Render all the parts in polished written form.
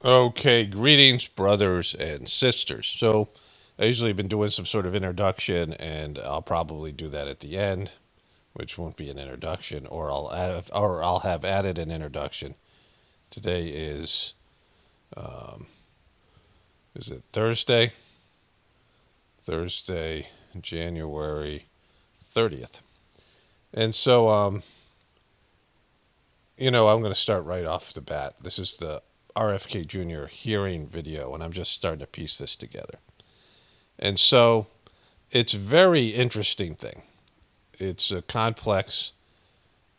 Okay, greetings, brothers and sisters. So, I usually been doing some sort of introduction, and I'll probably do that at the end, which won't be an introduction, or I'll have added an introduction. Today is it Thursday? Thursday, January 30th, and so I'm going to start right off the bat. This is the RFK Jr. hearing video, and I'm just starting to piece this together. And so it's a very interesting thing. It's a complex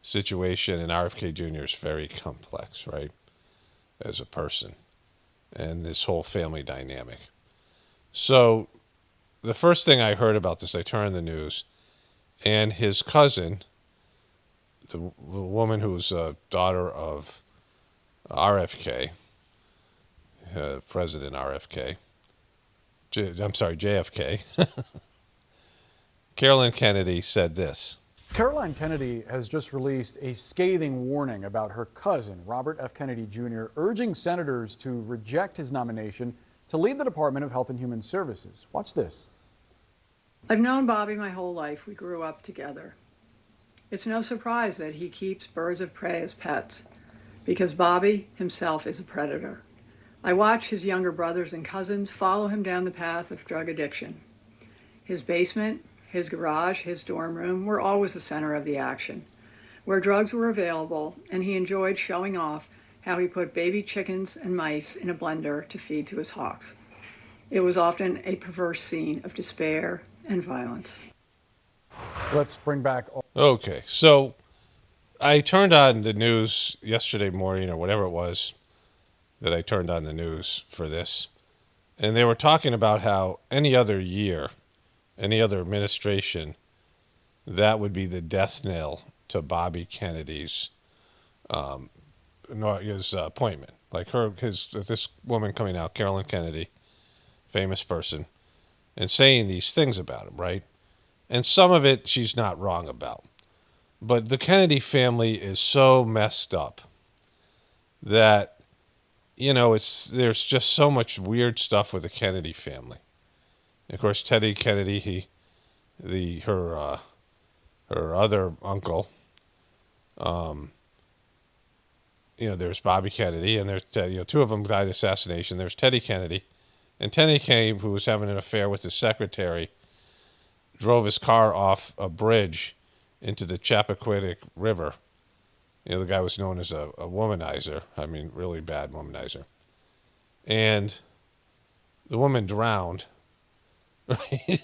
situation, and RFK Jr. is very complex, right, as a person, and this whole family dynamic. So the first thing I heard about this, I turned the news, and his cousin, the woman who's a daughter of RFK, President RFK, I'm sorry, JFK, Carolyn Kennedy said this. Caroline Kennedy has just released a scathing warning about her cousin, Robert F. Kennedy Jr., urging senators to reject his nomination to lead the Department of Health and Human Services. Watch this. I've known Bobby my whole life. We grew up together. It's no surprise that he keeps birds of prey as pets, because Bobby himself is a predator. I watch his younger brothers and cousins follow him down the path of drug addiction. His basement, his garage, his dorm room were always the center of the action, where drugs were available, and he enjoyed showing off how he put baby chickens and mice in a blender to feed to his hawks. It was often a perverse scene of despair and violence. Let's bring back. Okay, so I turned on the news yesterday morning or whatever it was that I turned on the news for this, and they were talking about how any other year, any other administration, that would be the death knell to Bobby Kennedy's his appointment. Like this woman coming out, Carolyn Kennedy, famous person, and saying these things about him, right? And some of it she's not wrong about. But the Kennedy family is so messed up that there's just so much weird stuff with the Kennedy family. And of course, Teddy Kennedy, her other uncle, there's Bobby Kennedy, and there's two of them died assassination. There's Teddy Kennedy, and Teddy Kennedy, who was having an affair with his secretary, drove his car off a bridge into the Chappaquiddick River. The guy was known as a womanizer. I mean, really bad womanizer. And the woman drowned. Right?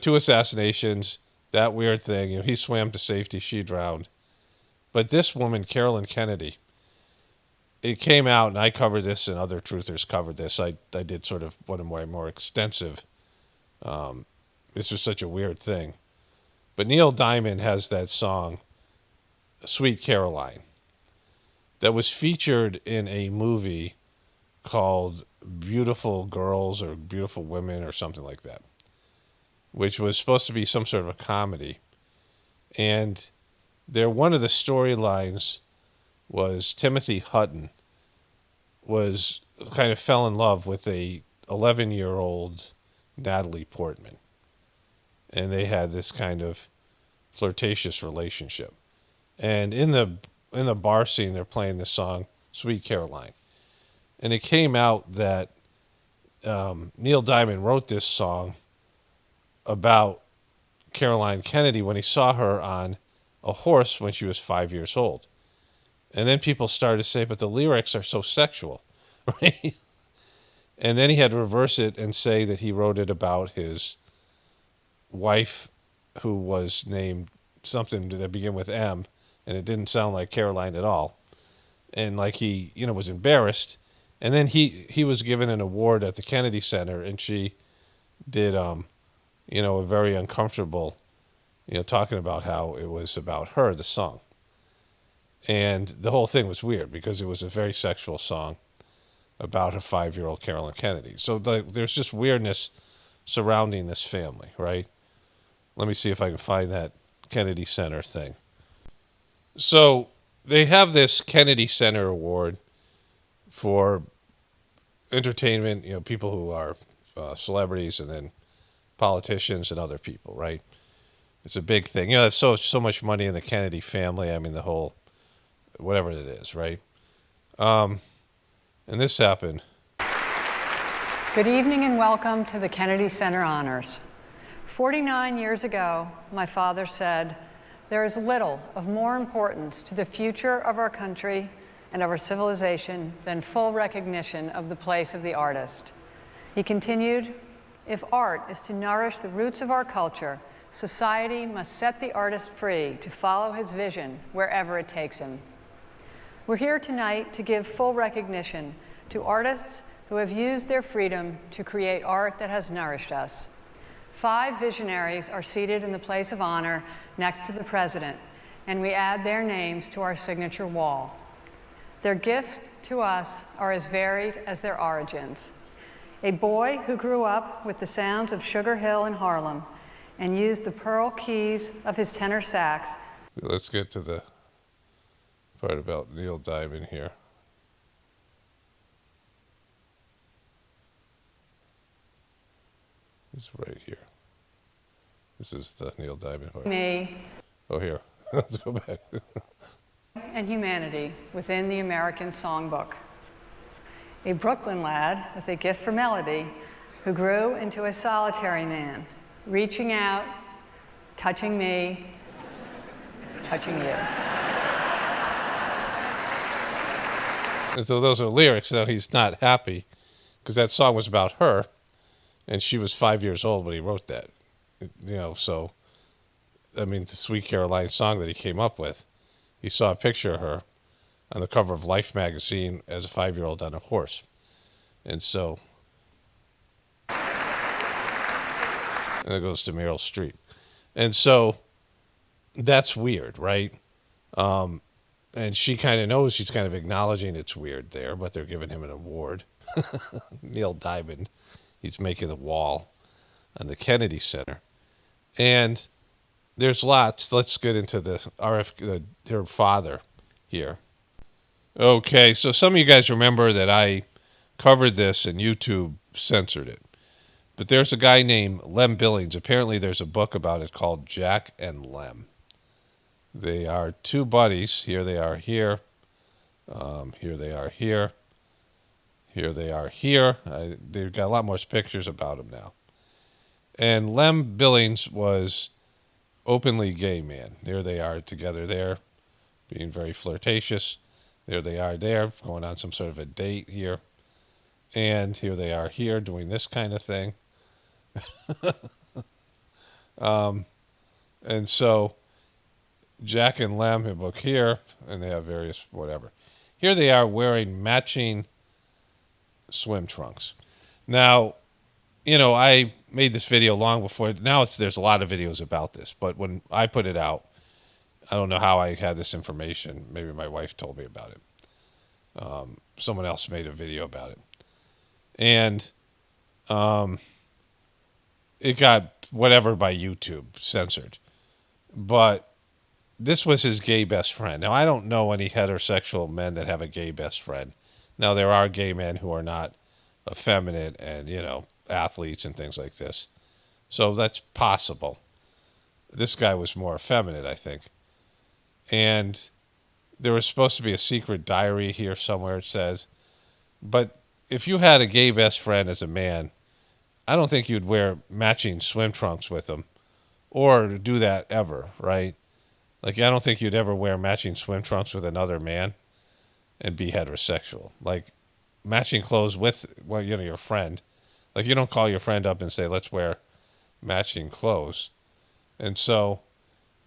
Two assassinations, that weird thing. He swam to safety, she drowned. But this woman, Carolyn Kennedy, it came out, and I covered this, and other truthers covered this. I did sort of one of my more extensive. This was such a weird thing. But Neil Diamond has that song, Sweet Caroline, that was featured in a movie called Beautiful Girls or Beautiful Women or something like that, which was supposed to be some sort of a comedy. And one of the storylines was Timothy Hutton was kind of fell in love with a 11-year-old Natalie Portman. And they had this kind of flirtatious relationship. And in the bar scene, they're playing this song, Sweet Caroline. And it came out that Neil Diamond wrote this song about Caroline Kennedy when he saw her on a horse when she was 5 years old. And then people started to say, but the lyrics are so sexual, right? And then he had to reverse it and say that he wrote it about his wife, who was named something that began with M, and it didn't sound like Caroline at all. And like he, was embarrassed. And then he was given an award at the Kennedy Center, and she did, a very uncomfortable, talking about how it was about her, the song. And the whole thing was weird because it was a very sexual song about a 5-year-old Carolyn Kennedy. So there's just weirdness surrounding this family, right? Let me see if I can find that Kennedy Center thing. So they have this Kennedy Center award for entertainment, people who are celebrities and then politicians and other people, right? It's a big thing. There's so much money in the Kennedy family. I mean, the whole, whatever it is, right? And this happened. Good evening and welcome to the Kennedy Center Honors. 49 years ago, my father said, "There is little of more importance to the future of our country and of our civilization than full recognition of the place of the artist." He continued, "If art is to nourish the roots of our culture, society must set the artist free to follow his vision wherever it takes him." We're here tonight to give full recognition to artists who have used their freedom to create art that has nourished us. 5 visionaries are seated in the place of honor next to the president, and we add their names to our signature wall. Their gifts to us are as varied as their origins. A boy who grew up with the sounds of Sugar Hill in Harlem and used the pearl keys of his tenor sax. Let's get to the part about Neil Diamond here. It's right here. This is the Neil Diamond part. Me. Oh, here. Let's go back. And humanity within the American songbook. A Brooklyn lad with a gift for melody who grew into a solitary man, reaching out, touching me, touching you. And so those are lyrics. Now he's not happy because that song was about her, and she was 5 years old when he wrote that. So, I mean, the Sweet Caroline song that he came up with, he saw a picture of her on the cover of Life magazine as a 5-year-old on a horse. And so, and it goes to Meryl Streep. And so, that's weird, right? And she kind of knows, she's kind of acknowledging it's weird there, but they're giving him an award. Neil Diamond, he's making the wall on the Kennedy Center. And there's lots. Let's get into this. Her father here. Okay, so some of you guys remember that I covered this and YouTube censored it. But there's a guy named Lem Billings. Apparently there's a book about it called Jack and Lem. They are 2 buddies. Here they are here. Here they are here. Here they are here. They've got a lot more pictures about them now. And Lem Billings was openly gay man. There they are together there, being very flirtatious. There they are there, going on some sort of a date here. And here they are here, doing this kind of thing. And so Jack and Lem have a book here, and they have various whatever. Here they are wearing matching swim trunks. Now, I made this video long before. Now there's a lot of videos about this, but when I put it out, I don't know how I had this information. Maybe my wife told me about it. Someone else made a video about it. And it got whatever by YouTube, censored. But this was his gay best friend. Now, I don't know any heterosexual men that have a gay best friend. Now, there are gay men who are not effeminate and, athletes and things like this. So that's possible. This guy was more effeminate, I think. And there was supposed to be a secret diary here somewhere, it says. But if you had a gay best friend as a man, I don't think you'd wear matching swim trunks with him or do that ever, right? Like, I don't think you'd ever wear matching swim trunks with another man and be heterosexual. Like, matching clothes with, your friend. Like, you don't call your friend up and say, let's wear matching clothes. And so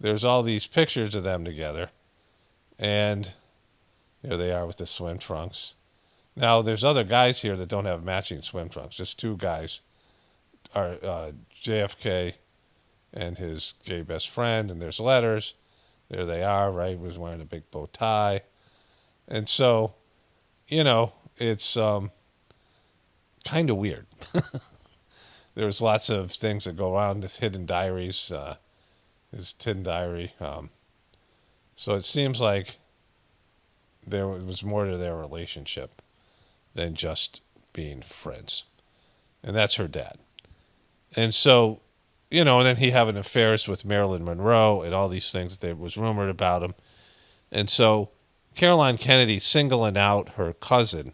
there's all these pictures of them together. And here they are with the swim trunks. Now, there's other guys here that don't have matching swim trunks. Just 2 guys are JFK and his gay best friend. And there's letters. There they are, right? He was wearing a big bow tie. And so, it's kind of weird. There's lots of things that go around this hidden diaries, his tin diary. So it seems like there was more to their relationship. than just being friends. And that's her dad. And so, and then he having affairs with Marilyn Monroe and all these things that was rumored about him. And so Caroline Kennedy singling out her cousin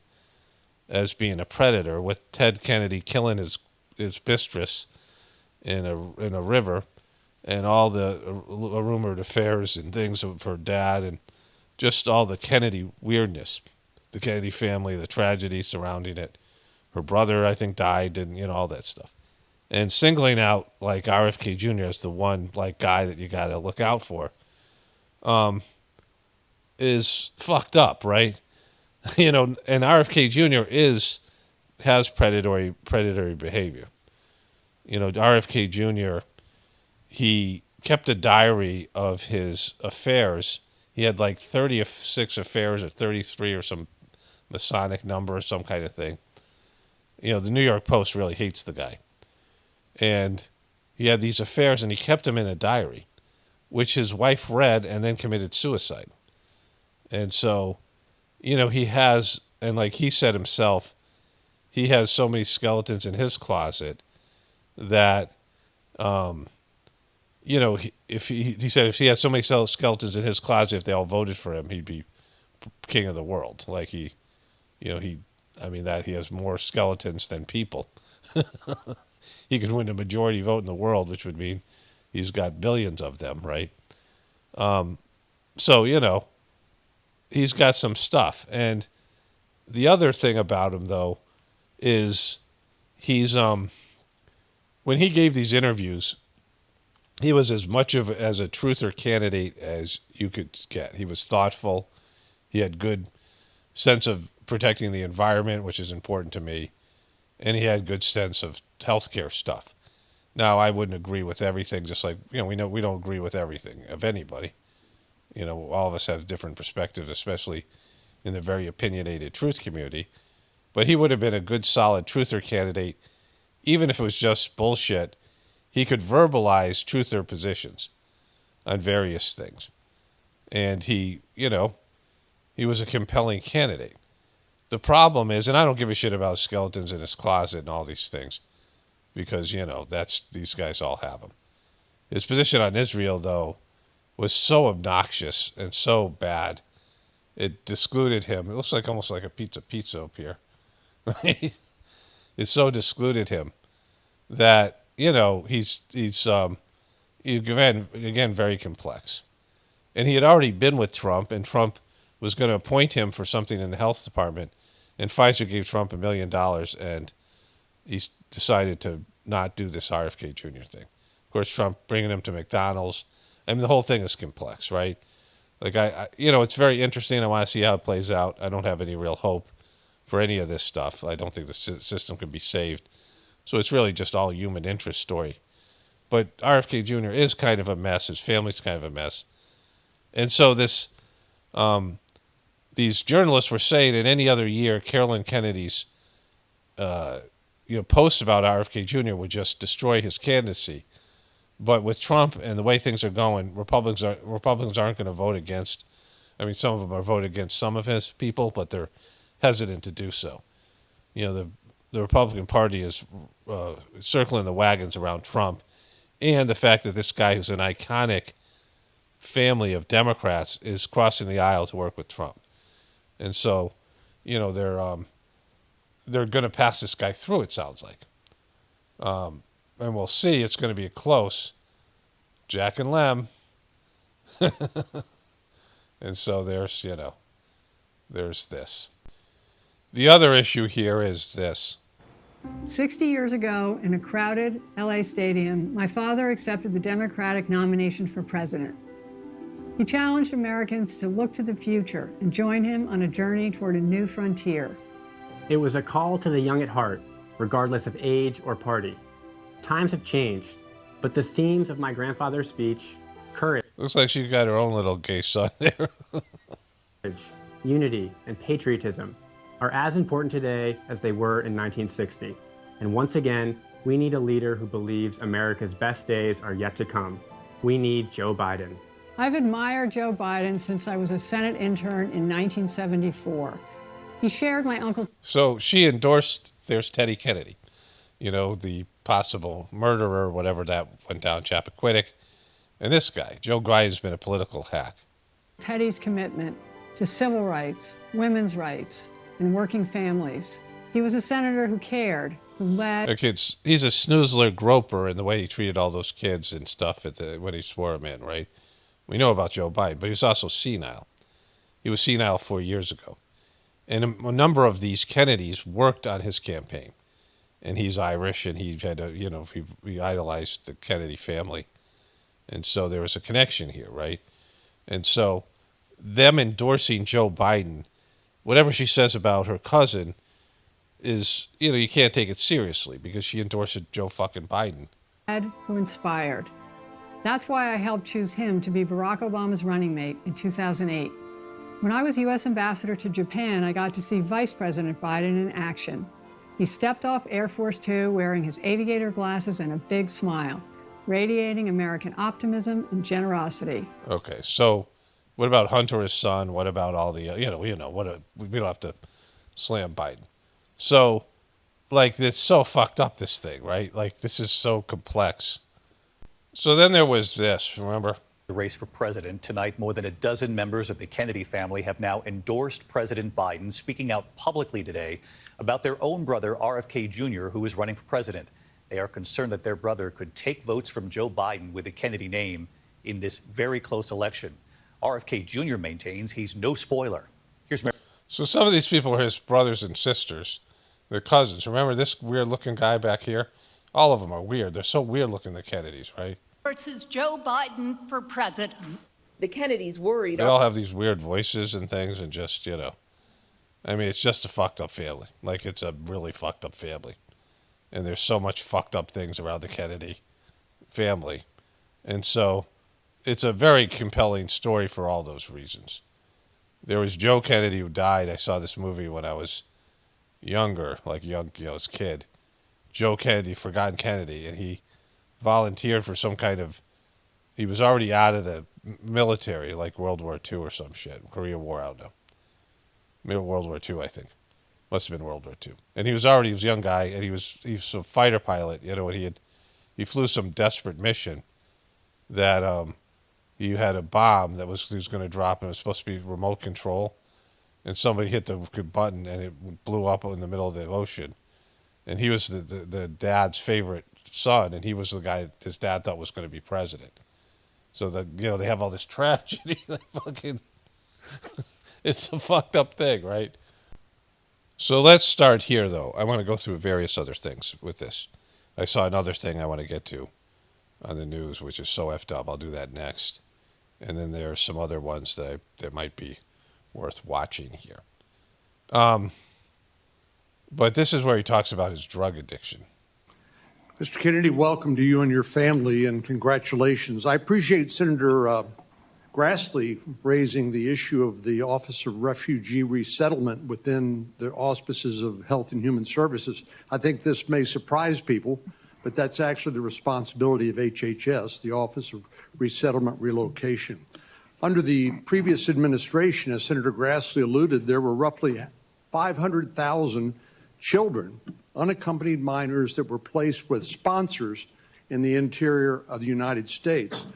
as being a predator, with Ted Kennedy killing his mistress in a river, and all the rumored affairs and things of her dad, and just all the Kennedy weirdness, the Kennedy family, the tragedy surrounding it. Her brother, I think, died, and all that stuff. And singling out like RFK Jr. as the one like guy that you got to look out for, is fucked up, right? And RFK Jr. has predatory behavior. RFK Jr., he kept a diary of his affairs. He had like 36 affairs or 33 or some Masonic number or some kind of thing. The New York Post really hates the guy. And he had these affairs, and he kept them in a diary, which his wife read and then committed suicide. And so, he has, and like he said himself, he has so many skeletons in his closet that, he said if he had so many skeletons in his closet, if they all voted for him, he'd be king of the world. Like he has more skeletons than people. He could win a majority vote in the world, which would mean he's got billions of them, right? So, he's got some stuff. And the other thing about him, though, is he's when he gave these interviews, he was as much as a truther candidate as you could get. He was thoughtful. He had good sense of protecting the environment, which is important to me, and he had good sense of healthcare stuff. Now, I wouldn't agree with everything, just like we know we don't agree with everything of anybody. All of us have different perspectives, especially in the very opinionated truth community. But he would have been a good, solid truther candidate, even if it was just bullshit. He could verbalize truther positions on various things. And he was a compelling candidate. The problem is, and I don't give a shit about skeletons in his closet and all these things, because, these guys all have them. His position on Israel, though, was so obnoxious and so bad, it discluded him. It looks like almost like a pizza up here, right? It so discluded him that, he's again very complex. And he had already been with Trump, and Trump was going to appoint him for something in the health department, and Pfizer gave Trump $1 million, and he decided to not do this RFK Jr. thing. Of course, Trump bringing him to McDonald's. I mean, the whole thing is complex, right? Like, it's very interesting. I want to see how it plays out. I don't have any real hope for any of this stuff. I don't think the system can be saved. So it's really just all human interest story. But RFK Jr. is kind of a mess. His family's kind of a mess. And so these journalists were saying in any other year, Caroline Kennedy's posts about RFK Jr. would just destroy his candidacy. But with Trump and the way things are going, Republicans aren't going to vote against. I mean, some of them are voting against some of his people, but they're hesitant to do so. The Republican Party is circling the wagons around Trump, and the fact that this guy who's an iconic family of Democrats is crossing the aisle to work with Trump. And so, they're going to pass this guy through, it sounds like. And we'll see. It's going to be a close Jack and Lem. And so there's this. The other issue here is this. 60 years ago, in a crowded LA stadium, my father accepted the Democratic nomination for president. He challenged Americans to look to the future and join him on a journey toward a new frontier. It was a call to the young at heart, regardless of age or party. Times have changed, but the themes of my grandfather's speech, courage, Looks like she got her own little gay son there. unity, and patriotism are as important today as they were in 1960. And once again, we need a leader who believes America's best days are yet to come. We need Joe Biden. I've admired Joe Biden since I was a Senate intern in 1974. He shared my uncle. So she endorsed, there's Teddy Kennedy, the possible murderer, whatever that went down, Chappaquiddick. And this guy, Joe Biden's been a political hack. Teddy's commitment to civil rights, women's rights, and working families. He was a senator who cared, who led. He's a snoozler groper in the way he treated all those kids and stuff when he swore them in, right? We know about Joe Biden, but he was also senile. He was senile 4 years ago. And a number of these Kennedys worked on his campaign. And he's Irish, and he had he idolized the Kennedy family. And so there was a connection here, right? And so them endorsing Joe Biden, whatever she says about her cousin is, you can't take it seriously because she endorsed Joe fucking Biden. Who inspired. That's why I helped choose him to be Barack Obama's running mate in 2008. When I was U.S. ambassador to Japan, I got to see Vice President Biden in action. He stepped off Air Force Two wearing his aviator glasses and a big smile, radiating American optimism and generosity. Okay, so what about Hunter, his son? What about all the, we don't have to slam Biden. So, it's so fucked up, this thing, right? This is so complex. So then there was this, remember? The race for president. Tonight, more than a dozen members of the Kennedy family have now endorsed President Biden, speaking out publicly today about their own brother, RFK Jr., who is running for president. They are concerned that their brother could take votes from Joe Biden with the Kennedy name in this very close election. RFK Jr. maintains he's no spoiler. Here's Mary. So some of these people are his brothers and sisters. They're cousins. Remember this weird-looking guy back here? All of them are weird. They're so weird-looking, the Kennedys, right? Versus Joe Biden for president. The Kennedys worried. They all have these weird voices and things and just, it's just a fucked up family. It's a really fucked up family. And there's so much fucked up things around the Kennedy family. And so it's a very compelling story for all those reasons. There was Joe Kennedy who died. I saw this movie when I was younger, as a kid. Joe Kennedy, Forgotten Kennedy, and he volunteered for some kind of, he was already out of the military, like World War II or some shit. Korea War, I don't know. Maybe World War II, I think. Must have been World War II. And he was a young guy, and he was a fighter pilot, and he flew some desperate mission that he had a bomb that he was going to drop, and it was supposed to be remote control. And somebody hit the button, and it blew up in the middle of the ocean. And he was the dad's favorite son, and he was the guy his dad thought was going to be president. So they have all this tragedy. It's a fucked up thing, right? So let's start here, though. I want to go through various other things with this. I saw another thing I want to get to on the news, which is so effed up. I'll do that next. And then there are some other ones that might be worth watching here. But this is where he talks about his drug addiction. Mr. Kennedy, welcome to you and your family, and congratulations. I appreciate Senator Grassley raising the issue of the Office of Refugee Resettlement within the auspices of Health and Human Services. I think this may surprise people, but that's actually the responsibility of HHS, the Office of Resettlement Relocation. Under the previous administration, as Senator Grassley alluded, there were roughly 500,000 children, unaccompanied minors, that were placed with sponsors in the interior of the United States.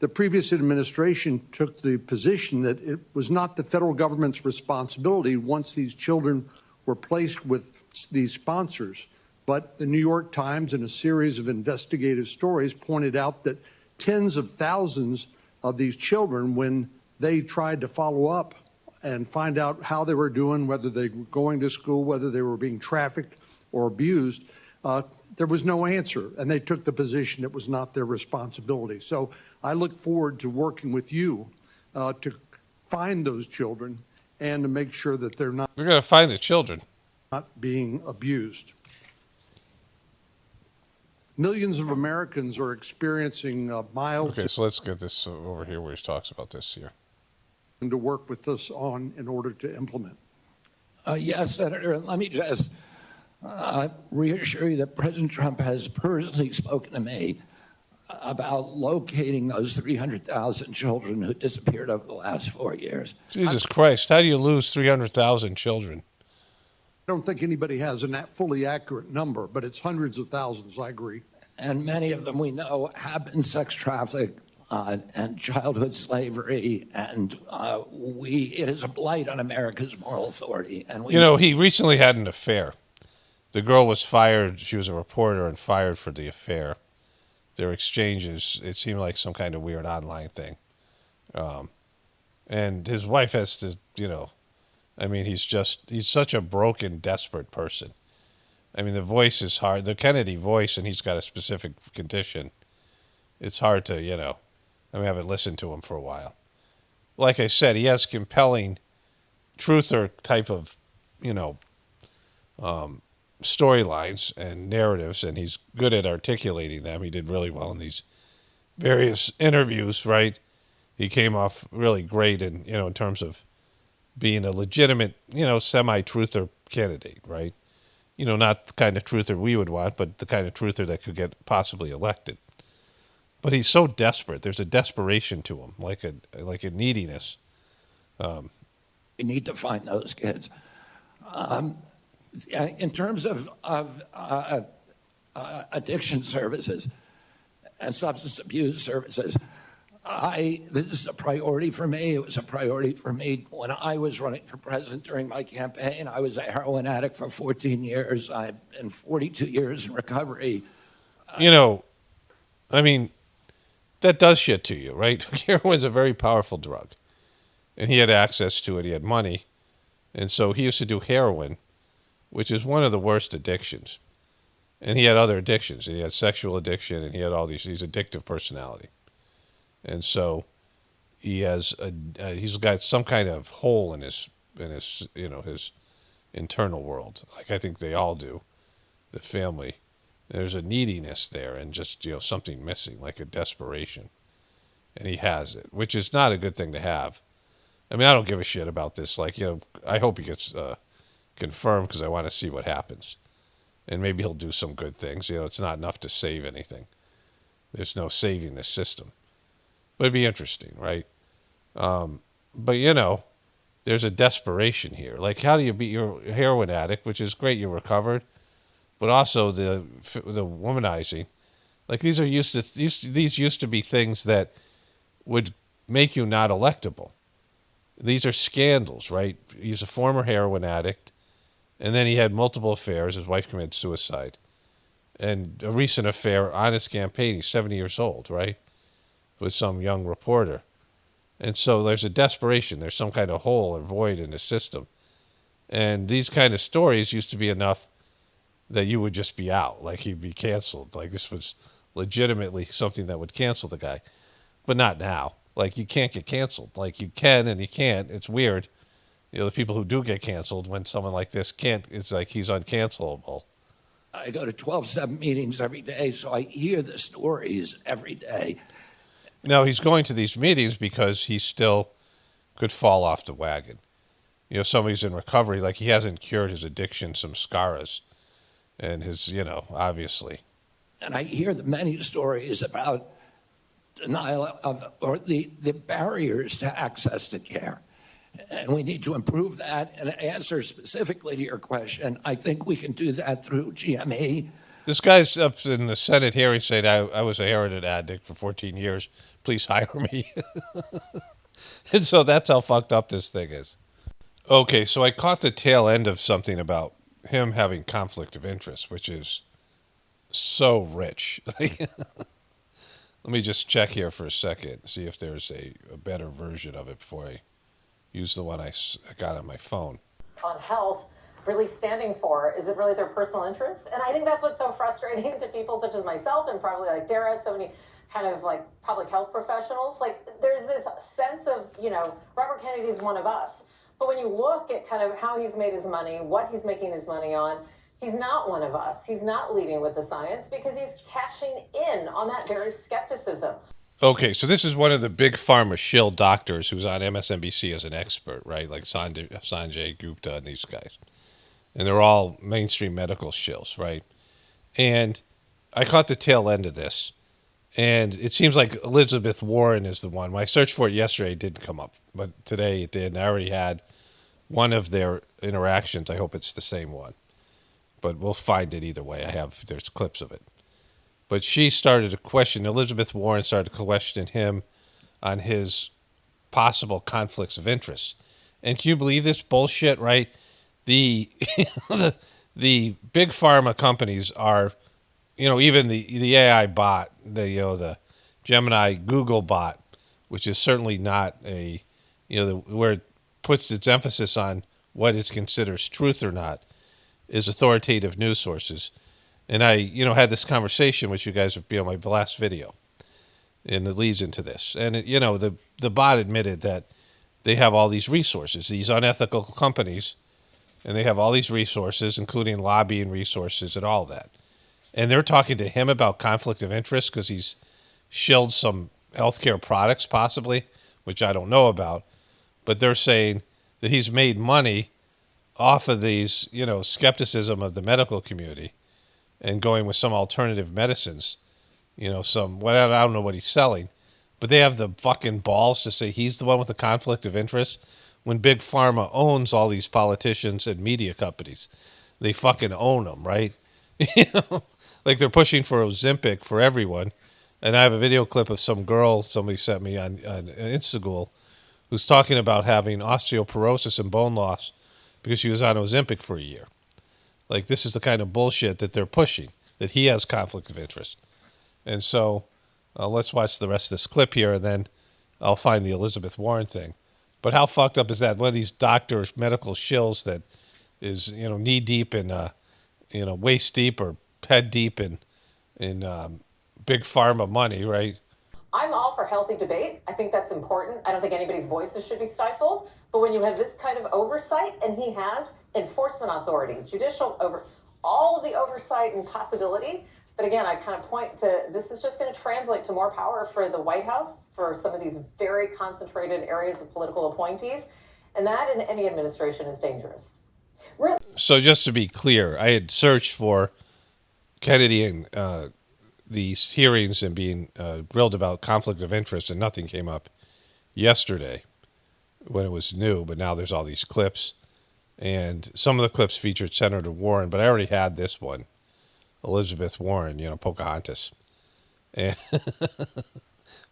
The previous administration took the position that it was not the federal government's responsibility once these children were placed with these sponsors. But the New York Times, in a series of investigative stories, pointed out that tens of thousands of these children, when they tried to follow up and find out how they were doing, whether they were going to school, whether they were being trafficked or abused, there was no answer, and they took the position it was not their responsibility. So I look forward to working with you to find those children and to make sure that they're not. We're going to find the children. Not being abused. Millions of Americans are experiencing mild. Okay, so let's get this over here where he talks about this here. And to work with us on in order to implement. Yes, Senator, let me just reassure you that President Trump has personally spoken to me about locating those 300,000 children who disappeared over the last 4 years. Jesus Christ, how do you lose 300,000 children? don't think anybody has a fully accurate number, but it's hundreds of thousands. I agree. And many of them we know have been sex trafficked and childhood slavery, and it is a blight on America's moral authority. And he recently had an affair. The girl was fired. She was a reporter and fired for the affair. Their exchanges, it seemed like some kind of weird online thing. And his wife has to, he's such a broken, desperate person. I mean, the voice is hard. The Kennedy voice, and he's got a specific condition. It's hard to, I haven't listened to him for a while. Like I said, he has compelling truther type of, storylines and narratives, and he's good at articulating them. He did really well in these various interviews, right? He came off really great in terms of being a legitimate, semi-truther candidate, right? Not the kind of truther we would want, but the kind of truther that could get possibly elected. But he's so desperate. There's a desperation to him, like a neediness. We need to find those kids. In terms of addiction services and substance abuse services, this is a priority for me. It was a priority for me when I was running for president during my campaign. I was a heroin addict for 14 years. I've been 42 years in recovery. That does shit to you, right? Heroin's a very powerful drug. And he had access to it. He had money. And so he used to do heroin, which is one of the worst addictions. And he had other addictions. He had sexual addiction, and he had all these. He's addictive personality. And so he's got some kind of hole in his internal world. Like I think they all do, the family. There's a neediness there and just, something missing, like a desperation. And he has it, which is not a good thing to have. I mean, I don't give a shit about this. I hope he gets confirmed because I want to see what happens. And maybe he'll do some good things. It's not enough to save anything. There's no saving this system. But it'd be interesting, right? But, there's a desperation here. Like, how do you beat your heroin addict, which is great, you're recovered, but also the womanizing. Like, these used to be things that would make you not electable. These are scandals, right? He's a former heroin addict, and then he had multiple affairs. His wife committed suicide. And a recent affair on his campaign, he's 70 years old, right? With some young reporter. And so there's a desperation. There's some kind of hole or void in the system. And these kind of stories used to be enough that you would just be out, like he'd be canceled. Like this was legitimately something that would cancel the guy. But not now. Like you can't get canceled. Like you can and you can't. It's weird. The people who do get canceled when someone like this can't, it's like he's uncancelable. I go to 12-7 meetings every day, so I hear the stories every day. Now, he's going to these meetings because he still could fall off the wagon. Somebody's in recovery, like he hasn't cured his addiction, some scaras, and his, obviously. And I hear the many stories about denial of, or the barriers to access to care. And we need to improve that. And answer specifically to your question, I think we can do that through GME. This guy's up in the Senate hearing saying, I was a heroin addict for 14 years. Please hire me. And so that's how fucked up this thing is. Okay, so I caught the tail end of something about him having conflict of interest, which is so rich. Let me just check here for a second, see if there's a better version of it before I use the one I got on my phone. On health really standing for, is it really their personal interest? And I think that's what's so frustrating to people such as myself and probably like Dara, so many kind of like public health professionals. Like there's this sense of, Robert Kennedy's one of us. But when you look at kind of how he's made his money, what he's making his money on, he's not one of us. He's not leading with the science because he's cashing in on that very skepticism. Okay, so this is one of the big pharma shill doctors who's on MSNBC as an expert, right? Like Sanjay Gupta and these guys. And they're all mainstream medical shills, right? And I caught the tail end of this. And it seems like Elizabeth Warren is the one. When I searched for it yesterday, it didn't come up. But today it did. And I already had one of their interactions. I hope it's the same one, but we'll find it either way. There's clips of it. But she started to question, Elizabeth Warren started to question him on his possible conflicts of interest. And can you believe this bullshit, right? The the big pharma companies are, even the AI bot, the Gemini Google bot, which is certainly not where it puts its emphasis on what it considers truth or not, is authoritative news sources. And I, had this conversation with you guys on my last video, and it leads into this. And the bot admitted that they have all these resources, these unethical companies, and they have all these resources, including lobbying resources and all that. And they're talking to him about conflict of interest because he's shilled some healthcare products, possibly, which I don't know about. But they're saying that he's made money off of these, skepticism of the medical community and going with some alternative medicines, I don't know what he's selling, but they have the fucking balls to say he's the one with the conflict of interest when Big Pharma owns all these politicians and media companies. They fucking own them, right? Like they're pushing for Ozempic for everyone. And I have a video clip of some girl somebody sent me on Instagram who's talking about having osteoporosis and bone loss because she was on Ozempic for a year. Like, this is the kind of bullshit that they're pushing, that he has conflict of interest. And so let's watch the rest of this clip here, and then I'll find the Elizabeth Warren thing. But how fucked up is that? One of these doctors, medical shills that is, knee deep in, waist deep or head deep in big pharma money, right? I'm all for healthy debate. I think that's important. I don't think anybody's voices should be stifled. But when you have this kind of oversight, and he has enforcement authority, judicial all of the oversight and possibility. But again, I kind of point to this is just going to translate to more power for the White House, for some of these very concentrated areas of political appointees. And that in any administration is dangerous. So just to be clear, I had searched for Kennedy and these hearings and being grilled about conflict of interest, and nothing came up yesterday when it was new, but now there's all these clips. And some of the clips featured Senator Warren, but I already had this one, Elizabeth Warren, Pocahontas. And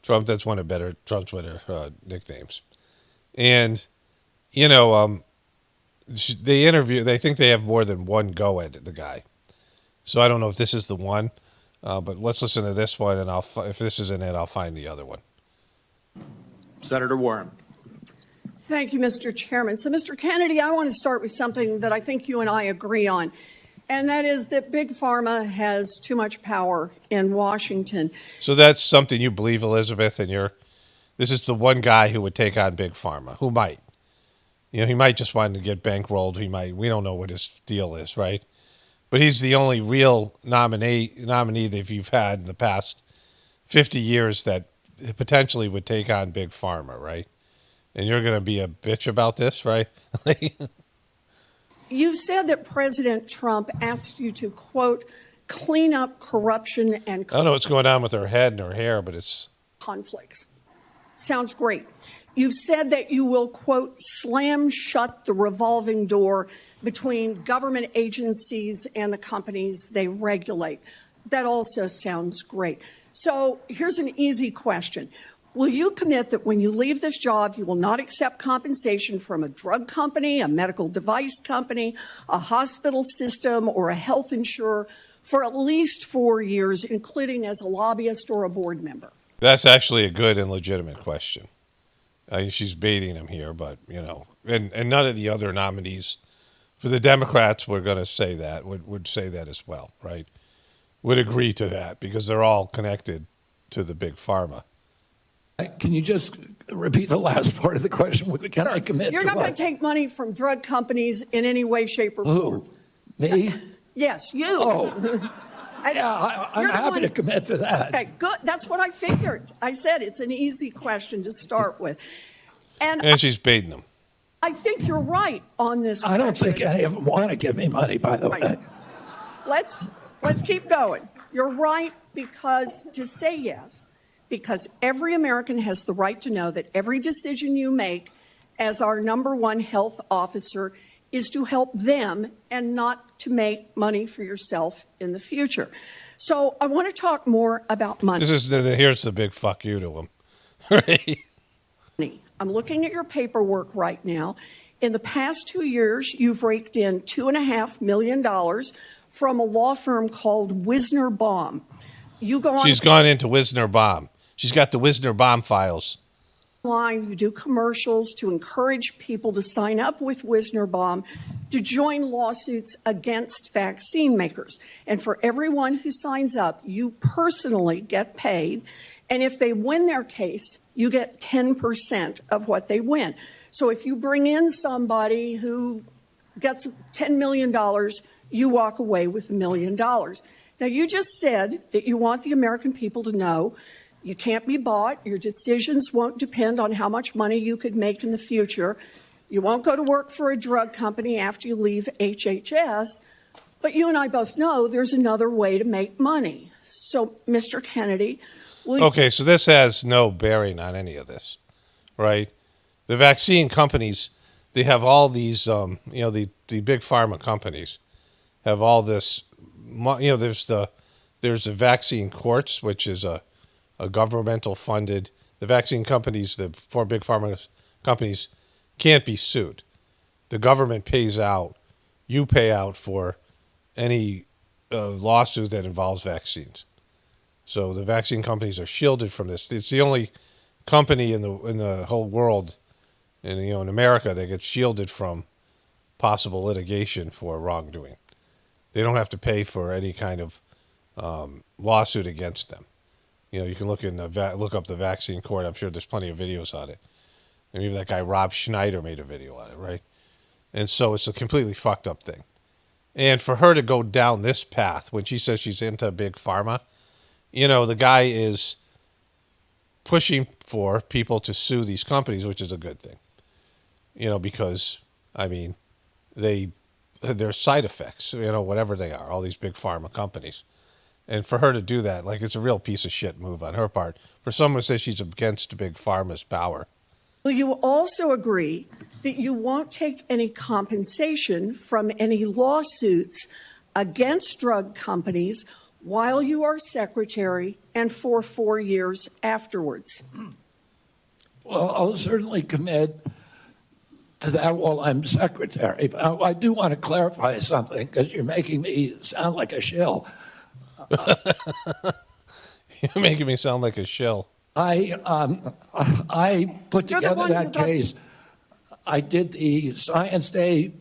Trump, that's one of Trump's better nicknames. And, they think they have more than one go at the guy. So I don't know if this is the one, but let's listen to this one, and if this isn't it, I'll find the other one. Senator Warren. Thank you, Mr. Chairman. So, Mr. Kennedy, I want to start with something that I think you and I agree on, and that is that Big Pharma has too much power in Washington. So that's something you believe, Elizabeth, and this is the one guy who would take on Big Pharma, who might. He might just want to get bankrolled. We don't know what his deal is, right? But he's the only real nominee that you've had in the past 50 years that potentially would take on Big Pharma, right? And you're going to be a bitch about this, right? You said that President Trump asked you to, quote, clean up corruption and I don't know what's going on with her head and her hair, but it's conflicts. Sounds great. You've said that you will, quote, slam shut the revolving door between government agencies and the companies they regulate. That also sounds great. So here's an easy question. Will you commit that when you leave this job, you will not accept compensation from a drug company, a medical device company, a hospital system, or a health insurer for at least 4 years, including as a lobbyist or a board member? That's actually a good and legitimate question. She's baiting him here, but, and none of the other nominees for the Democrats were going to say that, would say that as well, right? Would agree to that because they're all connected to the Big Pharma. Can you just repeat the last part of the question? Can I commit You're to not what? going to take money from drug companies in any way, shape, or form. Who? Me? Yes, you. Oh. Yeah, I'm happy to commit to that. Okay, good. That's what I figured. I said it's an easy question to start with. And she's baiting them. I think you're right on this question. I don't think any of them want to give me money, by the way. Let's keep going. You're right because every American has the right to know that every decision you make as our number one health officer is to help them and not to make money for yourself in the future. So I want to talk more about money. Here's the big fuck you to him. Right? I'm looking at your paperwork right now. In the past 2 years, you've raked in $2.5 million from a law firm called Wisner Baum. She's gone into Wisner Baum. She's got the Wisner Baum files. You do commercials to encourage people to sign up with Wisner Baum to join lawsuits against vaccine makers. And for everyone who signs up, you personally get paid. And if they win their case, you get 10% of what they win. So if you bring in somebody who gets $10 million, you walk away with $1 million. Now, you just said that you want the American people to know you can't be bought. Your decisions won't depend on how much money you could make in the future. You won't go to work for a drug company after you leave HHS. But you and I both know there's another way to make money. So, Mr. Kennedy, Okay, so this has no bearing on any of this, right? The vaccine companies, they have all these, the big pharma companies have all this, there's the vaccine courts, which is a governmental funded, the vaccine companies, the four big pharma companies can't be sued. The government pays out, you pay out for any lawsuit that involves vaccines. So the vaccine companies are shielded from this. It's the only company in the whole world, in America, that gets shielded from possible litigation for wrongdoing. They don't have to pay for any kind of lawsuit against them. You can look up the vaccine court. I'm sure there's plenty of videos on it. And even that guy Rob Schneider made a video on it, right? And so it's a completely fucked up thing. And for her to go down this path when she says she's into big pharma, the guy is pushing for people to sue these companies, which is a good thing. Because there's side effects, whatever they are, all these big pharma companies. And for her to do that, it's a real piece of shit move on her part. For someone to say she's against big pharma's power. Will you also agree that you won't take any compensation from any lawsuits against drug companies while you are secretary and for 4 years afterwards? Well, I'll certainly commit to that while I'm secretary. But I do want to clarify something because you're making me sound like a shill. You're making me sound like a shill. I put together that case. I did the Science Day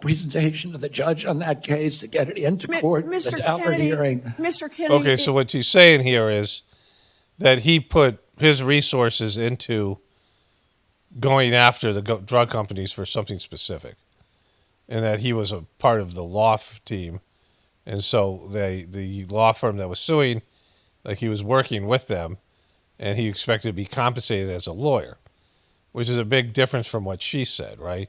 presentation to the judge on that case to get it into court. Mr. The Daubert Kennedy, hearing. Mr. Kennedy. Okay, so what he's saying here is that he put his resources into going after the drug companies for something specific, and that he was a part of the law team, and so the law firm that was suing, he was working with them, and he expected to be compensated as a lawyer, which is a big difference from what she said, right?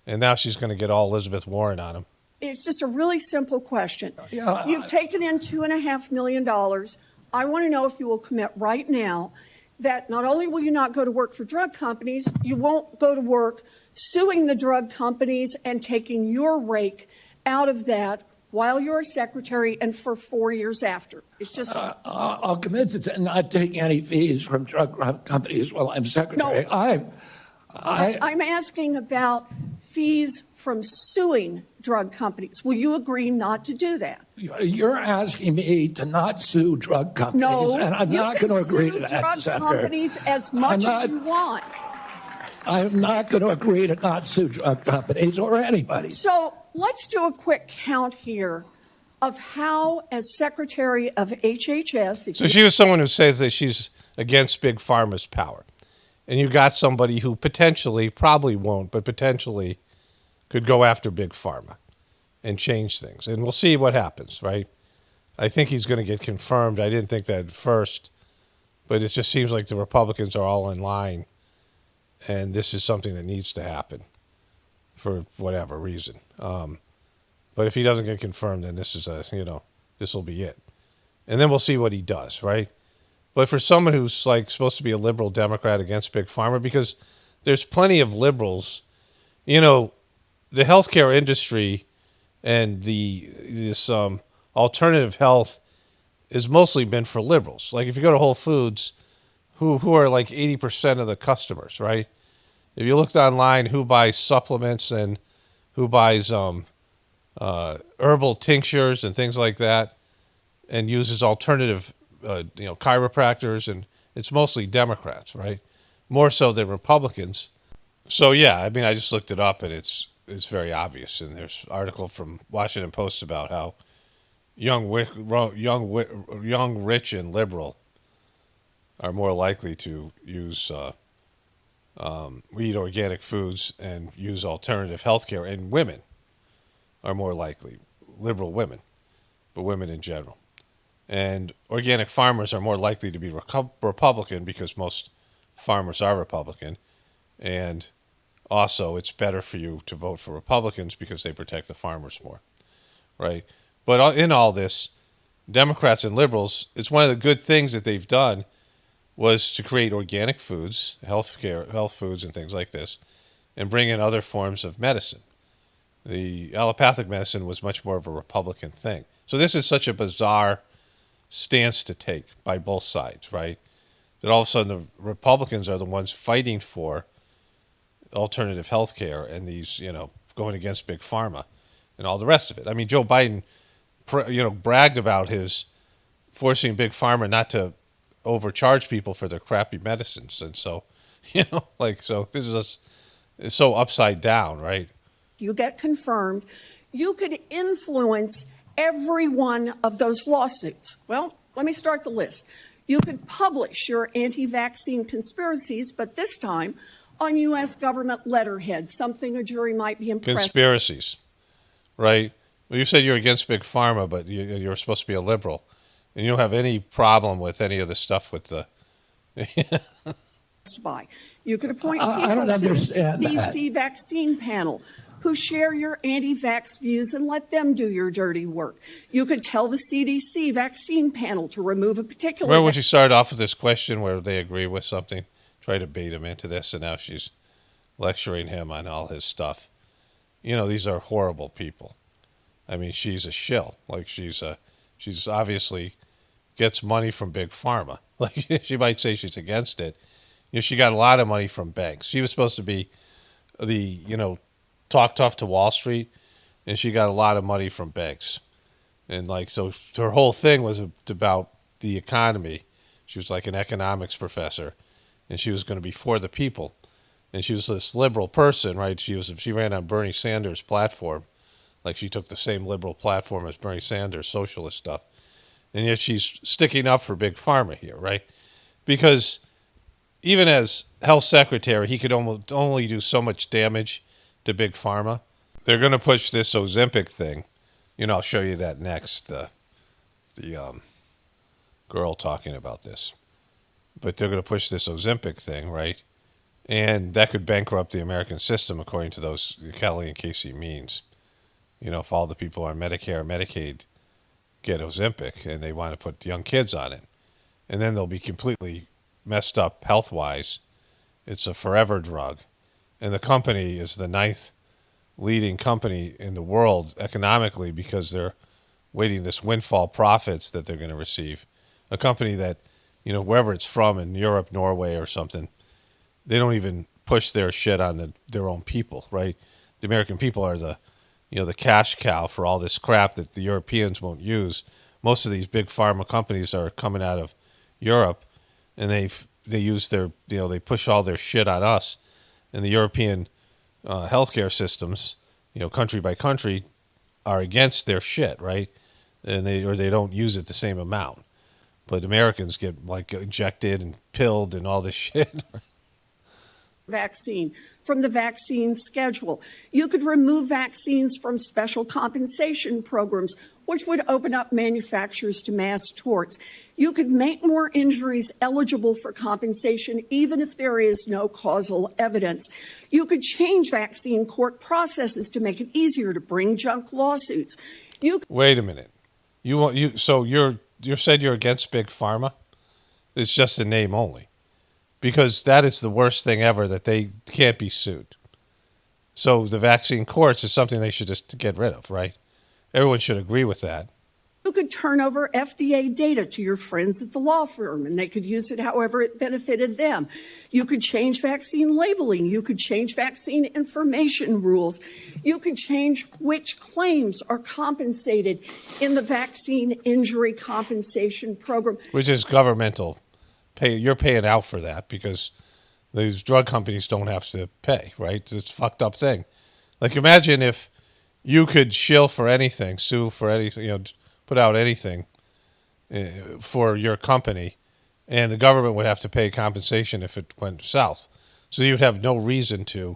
And now she's going to get all Elizabeth Warren on him. It's just a really simple question. Yeah, You've taken in $2.5 million. I want to know if you will commit right now that not only will you not go to work for drug companies, you won't go to work suing the drug companies and taking your rake out of that while you're secretary and for 4 years after. It's just... I'll commit to not taking any fees from drug companies while I'm secretary. No. I'm asking about fees from suing drug companies. Will you agree not to do that? You're asking me to not sue drug companies, no, and I'm not going to agree to that, Senator. Senator. Drug companies as much as you want. I'm not going to agree to not sue drug companies or anybody. So let's do a quick count here of how, as Secretary of HHS... So she was someone who says that she's against big pharma's power. And you got somebody who potentially, probably won't, but potentially could go after big pharma and change things. And we'll see what happens, right? I think he's going to get confirmed. I didn't think that at first, but it just seems like the Republicans are all in line, and this is something that needs to happen for whatever reason. But if he doesn't get confirmed, then this is this will be it. And then we'll see what he does, right? But for someone who's supposed to be a liberal Democrat against big pharma, because there's plenty of liberals. You know, the healthcare industry and this alternative health has mostly been for liberals. Like if you go to Whole Foods, who are like 80% of the customers, right? If you looked online, who buys supplements and who buys herbal tinctures and things like that, and uses alternative, chiropractors, and it's mostly Democrats, right? More so than Republicans. So yeah, I mean, I just looked it up, and it's very obvious. And there's an article from Washington Post about how young, rich, and liberal are more likely to use eat organic foods and use alternative healthcare, and women are more likely, liberal women, but women in general. And organic farmers are more likely to be Republican because most farmers are Republican. And also, it's better for you to vote for Republicans because they protect the farmers more, right? But in all this, Democrats and liberals, it's one of the good things that they've done was to create organic foods, health foods and things like this, and bring in other forms of medicine. The allopathic medicine was much more of a Republican thing. So this is such a bizarre stance to take by both sides, right? That all of a sudden the Republicans are the ones fighting for alternative health care and these, going against Big Pharma and all the rest of it. I mean, Joe Biden, bragged about his forcing Big Pharma not to overcharge people for their crappy medicines. And so, so this is it's so upside down, right? You get confirmed, you could influence every one of those lawsuits. Well, let me start the list. You could publish your anti-vaccine conspiracies, but this time on U.S. government letterhead, something a jury might be impressed. Conspiracies, right? Well, you said you're against Big Pharma, but you're supposed to be a liberal. And you don't have any problem with any of the stuff with the... You could appoint people I don't to the understand CDC vaccine panel who share your anti-vax views and let them do your dirty work. You could tell the CDC vaccine panel to remove a particular... Remember when she started off with this question where they agree with something? Try to bait him into this, and now she's lecturing him on all his stuff. These are horrible people. I mean, she's a shill. Like, she's obviously gets money from Big Pharma. Like, she might say she's against it. She got a lot of money from banks. She was supposed to be the, talk tough to Wall Street, and she got a lot of money from banks. And, so her whole thing was about the economy. She was like an economics professor, and she was going to be for the people. And she was this liberal person, right? She ran on Bernie Sanders' platform. Like, she took the same liberal platform as Bernie Sanders, socialist stuff. And yet she's sticking up for Big Pharma here, right? Because even as health secretary, he could only do so much damage to Big Pharma. They're going to push this Ozempic thing. I'll show you that next, the girl talking about this. But they're going to push this Ozempic thing, right? And that could bankrupt the American system, according to those Kelly and Casey Means. If all the people on Medicare, Medicaid get Ozempic and they want to put young kids on it, and then they'll be completely messed up health-wise. It's a forever drug. And the company is the 9th leading company in the world economically because they're waiting this windfall profits that they're going to receive. A company that, wherever it's from, in Europe, Norway or something, they don't even push their shit on their own people, right? The American people are the cash cow for all this crap that the Europeans won't use. Most of these big pharma companies are coming out of Europe, and they use their, they push all their shit on us. And the European healthcare systems, country by country, are against their shit, right? And they don't use it the same amount. But Americans get injected and pilled and all this shit. Vaccine from the vaccine schedule. You could remove vaccines from special compensation programs, which would open up manufacturers to mass torts. You could make more injuries eligible for compensation, even if there is no causal evidence. You could change vaccine court processes to make it easier to bring junk lawsuits. Wait a minute. So you said you're against Big Pharma? It's just a name only. because that is the worst thing ever, that they can't be sued. So the vaccine courts is something they should just get rid of, right? Everyone should agree with that. You could turn over FDA data to your friends at the law firm, and they could use it however it benefited them. You could change vaccine labeling. You could change vaccine information rules. You could change which claims are compensated in the vaccine injury compensation program. Which is governmental. You're paying out for that because these drug companies don't have to pay, right? It's a fucked up thing. Like, imagine if you could shill for anything, sue for anything, put out anything for your company, and the government would have to pay compensation if it went south. So you'd have no reason to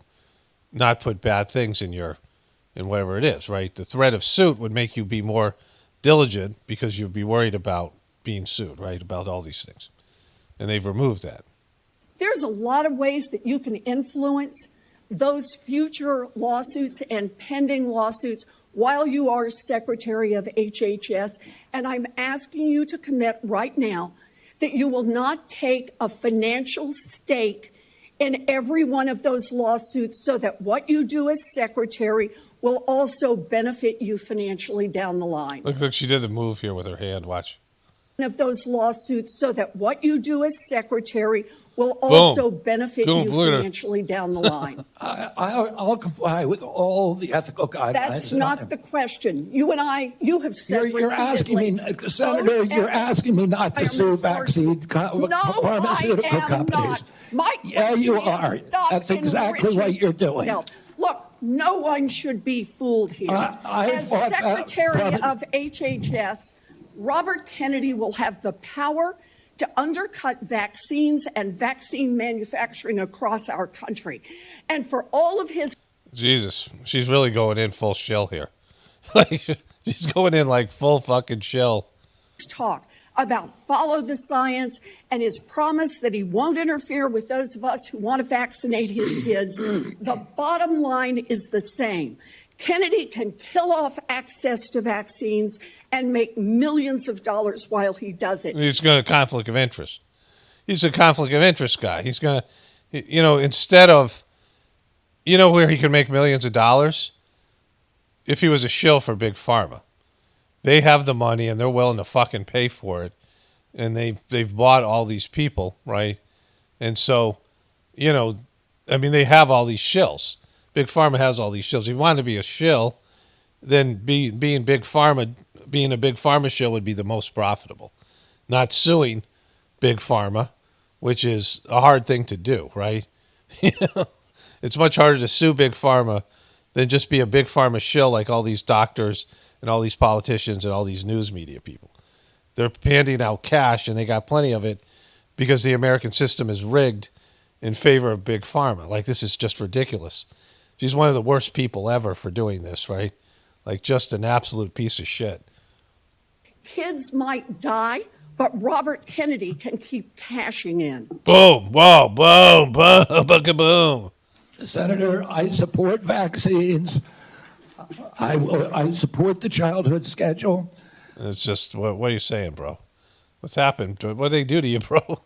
not put bad things in whatever it is, right? The threat of suit would make you be more diligent because you'd be worried about being sued, right? About all these things. And they've removed that. There's a lot of ways that you can influence those future lawsuits and pending lawsuits while you are Secretary of HHS, and I'm asking you to commit right now that you will not take a financial stake in every one of those lawsuits so that what you do as Secretary will also benefit you financially down the line. Looks like she did the move here with her hand. Watch. Of those lawsuits so that what you do as Secretary will also benefit you financially down the line. I'll comply with all the ethical guidelines. That's not the question. You have said you're asking me, Senator, you're asking me not to sue vaccine pharmaceutical companies. Yeah, you are. That's exactly what you're doing. Look, no one should be fooled here. As Secretary of HHS, Robert Kennedy will have the power to undercut vaccines and vaccine manufacturing across our country. And for all of his... Jesus, she's really going in full shill here. Like, she's going in like full fucking shill. Talk about follow the science and his promise that he won't interfere with those of us who want to vaccinate his kids. The bottom line is the same. Kennedy can kill off access to vaccines and make millions of dollars while he does it. He's got a conflict of interest. He's a conflict of interest guy. He's going to, instead of, where he can make millions of dollars? If he was a shill for Big Pharma. They have the money and they're willing to fucking pay for it. And they've bought all these people, right? And so, they have all these shills. Big Pharma has all these shills. If you want to be a shill, then being a Big Pharma shill would be the most profitable. Not suing Big Pharma, which is a hard thing to do, right? It's much harder to sue Big Pharma than just be a Big Pharma shill like all these doctors and all these politicians and all these news media people. They're handing out cash, and they got plenty of it because the American system is rigged in favor of Big Pharma. Like, this is just ridiculous. She's one of the worst people ever for doing this, right? Like, just an absolute piece of shit. Kids might die, but Robert Kennedy can keep cashing in. Boom, whoa, boom, boom, boom. Senator, I support vaccines. I support the childhood schedule. It's just, what are you saying, bro? What's happened? What do they do to you, bro?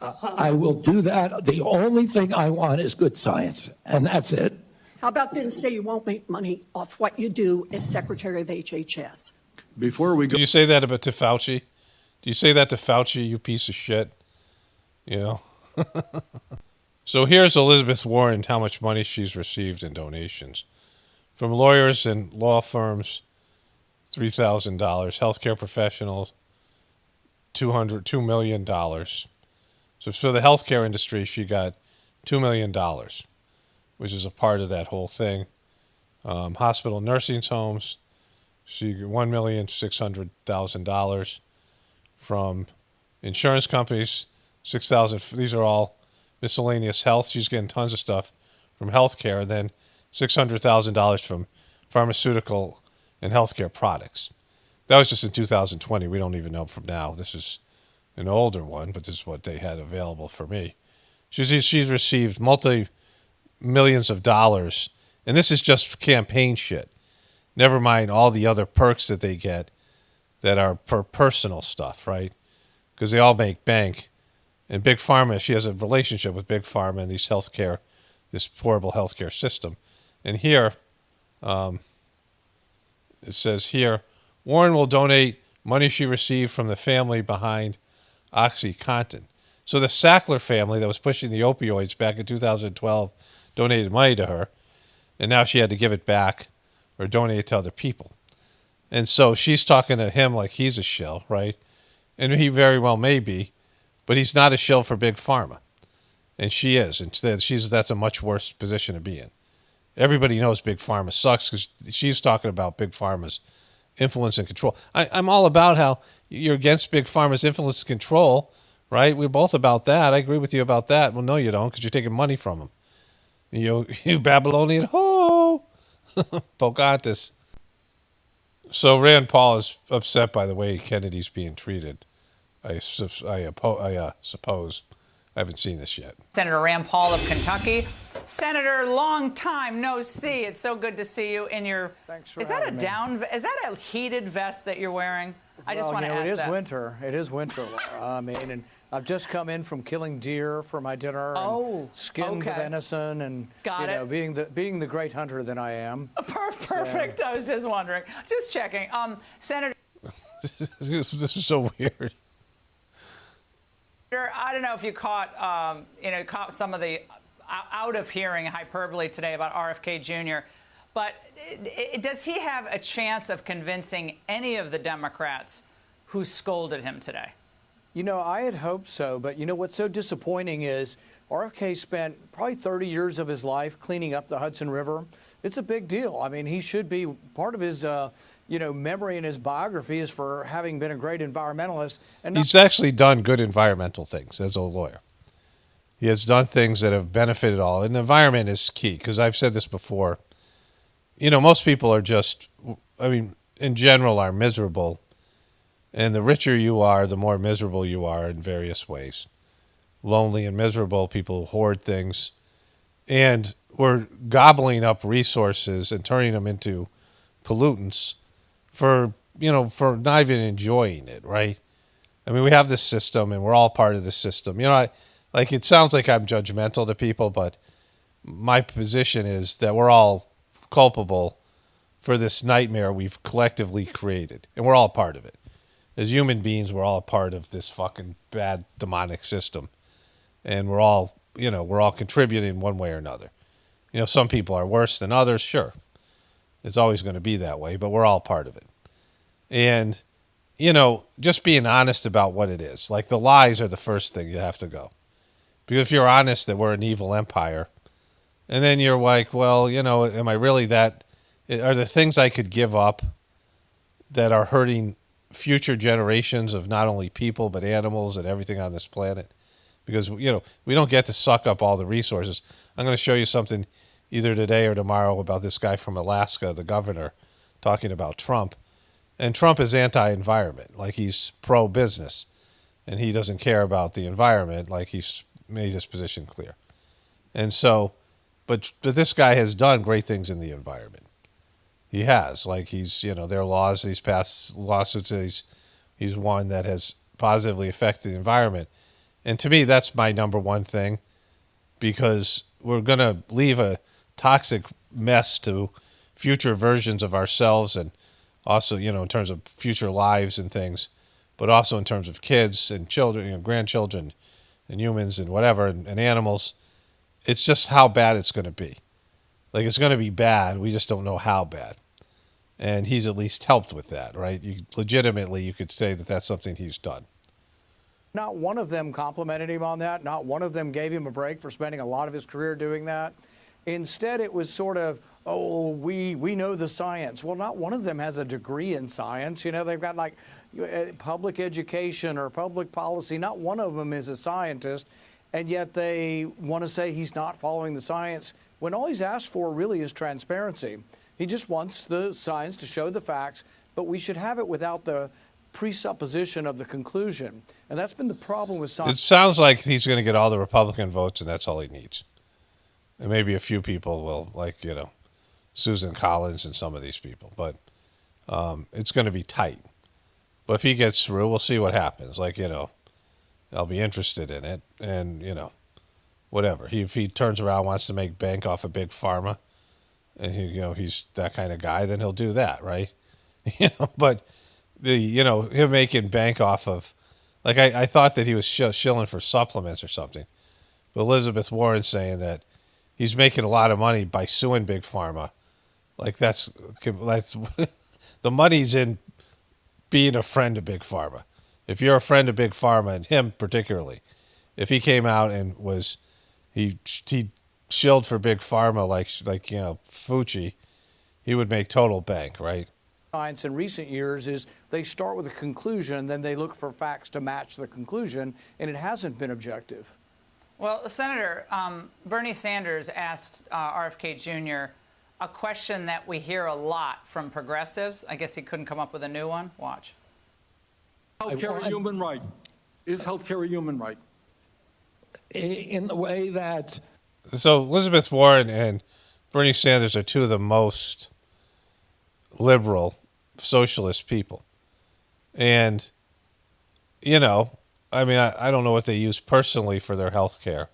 I will do that. The only thing I want is good science, and that's it. How about then say you won't make money off what you do as Secretary of HHS? Before we go, do you say that to Fauci? Do you say that to Fauci, you piece of shit? So here's Elizabeth Warren, how much money she's received in donations. From lawyers and law firms, $3,000. Healthcare professionals, $2 million. So for the healthcare industry, she got $2 million, which is a part of that whole thing. Hospital nursing homes, she got $1,600,000. From insurance companies, $6,000. These are all miscellaneous health. She's getting tons of stuff from healthcare. And then $600,000 from pharmaceutical and healthcare products. That was just in 2020. We don't even know from now. This is an older one, but this is what they had available for me. She's received multi-millions of dollars, and this is just campaign shit. Never mind all the other perks that they get that are for personal stuff, right? Because they all make bank And Big Pharma, she has a relationship with Big Pharma and this horrible healthcare system. And here, it says here, Warren will donate money she received from the family behind OxyContin. So the Sackler family that was pushing the opioids back in 2012 donated money to her, and now she had to give it back or donate it to other people. And so she's talking to him like he's a shill, right? And he very well may be, but he's not a shill for Big Pharma. And she is. Instead, that's a much worse position to be in. Everybody knows Big Pharma sucks because she's talking about Big Pharma's influence and control. I'm all about how you're against Big Pharma's influence and control, right? We're both about that. I agree with you about that. Well, no, you don't, because you're taking money from them. You Babylonian, Pocahontas. So Rand Paul is upset by the way Kennedy's being treated. I suppose. I haven't seen this yet. Senator Rand Paul of Kentucky. Senator, long time no see. It's so good to see you in your. Thanks for Is that having is that a heated vest that you're wearing? I just Well, want to ask it is that. winter. It is winter. I mean, and I've just come in from killing deer for my dinner. And skinned okay. venison, and Got it. being the great hunter that I am. Perfect. I was just wondering. Just checking. Senator. This is so weird. I don't know if you caught some of the out of hearing hyperbole today about RFK Jr., but does he have a chance of convincing any of the Democrats who scolded him today? You know, I had hoped so, but you know what's so disappointing is RFK spent probably 30 years of his life cleaning up the Hudson River. It's a big deal. I mean, he should be part of his memory and his biography is for having been a great environmentalist. And He's actually done good environmental things as a lawyer. He has done things that have benefited all. And the environment is key, because I've said this before. You know, most people are just, in general, are miserable. And the richer you are, the more miserable you are in various ways. Lonely and miserable, people hoard things. And we're gobbling up resources and turning them into pollutants for not even enjoying it, right? I mean, we have this system and we're all part of this system. You know, it sounds like I'm judgmental to people, but my position is that we're all culpable for this nightmare we've collectively created, and we're all part of it. As human beings, we're all a part of this fucking bad demonic system, and we're all contributing one way or another. You know, some people are worse than others, sure. It's always going to be that way, but we're all part of it. And, just being honest about what it is. Like, the lies are the first thing you have to go. Because if you're honest that we're an evil empire, and then you're like, well, am I really that? Are there things I could give up that are hurting future generations of not only people, but animals and everything on this planet? Because, we don't get to suck up all the resources. I'm going to show you something either today or tomorrow about this guy from Alaska, the governor, talking about Trump. And Trump is anti-environment, like he's pro-business. And he doesn't care about the environment, like he's made his position clear. And so, but this guy has done great things in the environment. He has. Like, there are laws, he's passed lawsuits that he's won that has positively affected the environment. And to me, that's my number one thing, because we're going to leave a toxic mess to future versions of ourselves, and also, in terms of future lives and things, but also in terms of kids and children, grandchildren and humans and whatever, and animals. It's just how bad it's going to be. Like, it's going to be bad. We just don't know how bad. And he's at least helped with that, right? Legitimately, you could say that that's something he's done. Not one of them complimented him on that. Not one of them gave him a break for spending a lot of his career doing that. Instead, it was sort of, we know the science. Well, not one of them has a degree in science. They've got like public education or public policy. Not one of them is a scientist. And yet they want to say he's not following the science, when all he's asked for really is transparency. He just wants the science to show the facts, but we should have it without the presupposition of the conclusion. And that's been the problem with science. It sounds like he's going to get all the Republican votes, and that's all he needs. And maybe a few people will, like, Susan Collins and some of these people. But it's going to be tight. But if he gets through, we'll see what happens. Like, I'll be interested in it, and whatever. If he turns around, wants to make bank off of big pharma, and he's that kind of guy, then he'll do that, right? But him making bank off of, like, I thought that he was shilling for supplements or something, but Elizabeth Warren saying that he's making a lot of money by suing big pharma, like that's the money's in being a friend of big pharma. If you're a friend of big pharma, and him particularly, if he came out and he shilled for big pharma like Fauci, he would make total bank, right? Science in recent years is they start with a conclusion, then they look for facts to match the conclusion, and it hasn't been objective. Well, Senator, Bernie Sanders asked RFK Jr. a question that we hear a lot from progressives. I guess he couldn't come up with a new one. Watch. Healthcare a human right? Is healthcare a human right? In the way that... So Elizabeth Warren and Bernie Sanders are two of the most liberal socialist people. And, I don't know what they use personally for their health care,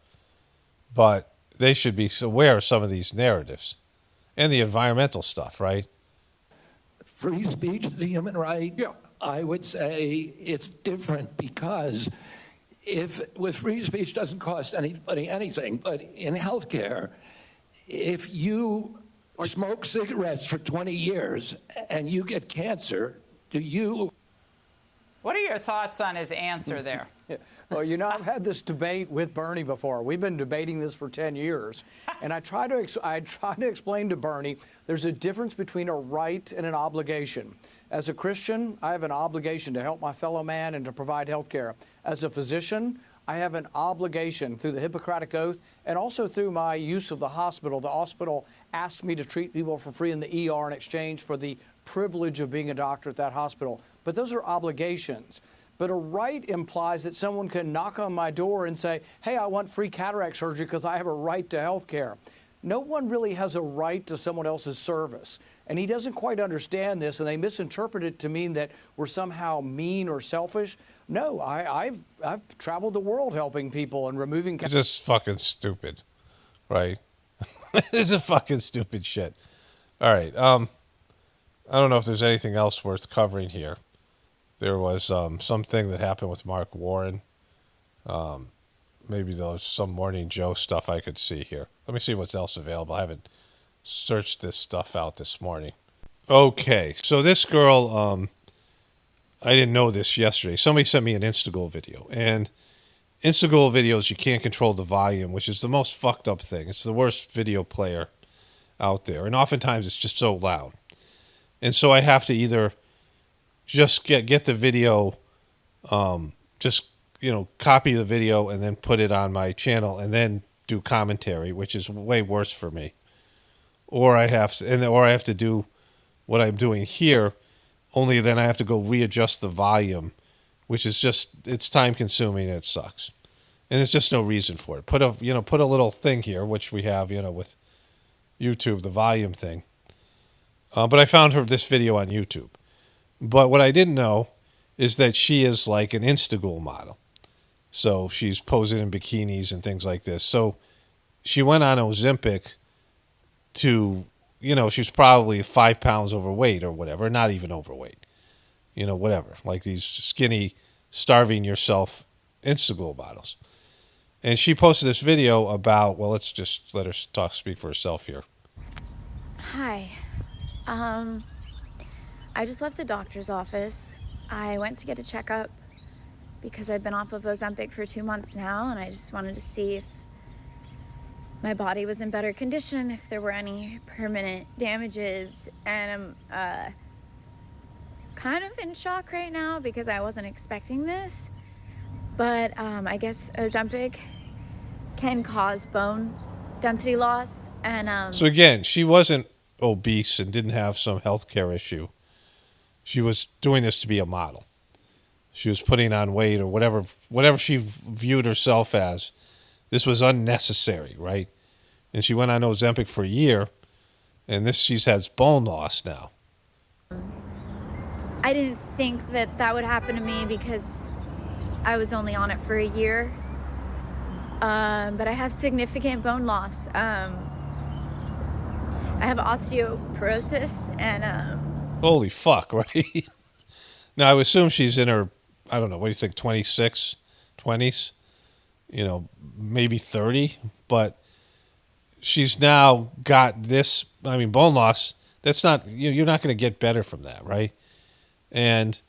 but they should be aware of some of these narratives and the environmental stuff, right? Free speech is a human right. Yeah. I would say it's different because with free speech doesn't cost anybody anything, but in healthcare, if you smoke cigarettes for 20 years and you get cancer, What are your thoughts on his answer there? Well, I've had this debate with Bernie before. We've been debating this for 10 years. And I try to explain to Bernie there's a difference between a right and an obligation. As a Christian, I have an obligation to help my fellow man and to provide health care. As a physician, I have an obligation through the Hippocratic Oath and also through my use of the hospital. The hospital asked me to treat people for free in the ER in exchange for the privilege of being a doctor at that hospital. But those are obligations. But a right implies that someone can knock on my door and say, hey, I want free cataract surgery because I have a right to health care. No one really has a right to someone else's service. And he doesn't quite understand this, and they misinterpret it to mean that we're somehow mean or selfish. No, I've traveled the world helping people and removing... It's just fucking stupid, right? This is fucking stupid shit. All right. I don't know if there's anything else worth covering here. There was something that happened with Mark Warren. Maybe there was some Morning Joe stuff I could see here. Let me see what's else available. I haven't searched this stuff out this morning. Okay, so this girl, I didn't know this yesterday. Somebody sent me an Instagram video. And Instagram videos, you can't control the volume, which is the most fucked up thing. It's the worst video player out there. And oftentimes it's just so loud. And so I have to either just get the video, copy the video and then put it on my channel and then do commentary, which is way worse for me. Or I have to do what I'm doing here, only then I have to go readjust the volume, which is it's time consuming and it sucks. And there's just no reason for it. Put a little thing here, which we have, with YouTube, the volume thing. But I found this video on YouTube. But what I didn't know is that she is like an Instagram model. So she's posing in bikinis and things like this. So she went on Ozempic to, she's probably 5 pounds overweight or whatever, not even overweight, whatever, like these skinny, starving yourself Instagram models. And she posted this video about, well, let's just let her speak for herself here. Hi. I just left the doctor's office. I went to get a checkup because I've been off of Ozempic for 2 months now, and I just wanted to see if my body was in better condition, if there were any permanent damages. And I'm kind of in shock right now because I wasn't expecting this. But I guess Ozempic can cause bone density loss. And so again, she wasn't obese and didn't have some healthcare issue. She was doing this to be a model. She was putting on weight or whatever she viewed herself as. This was unnecessary, right? And she went on Ozempic for a year, and she has bone loss now. I didn't think that would happen to me because I was only on it for a year, but I have significant bone loss. I have osteoporosis and Holy fuck, right? Now, I would assume she's in her, I don't know, what do you think, 26, 20s? You know, maybe 30, but she's now got this, I mean, bone loss. That's not, you're not going to get better from that, right? And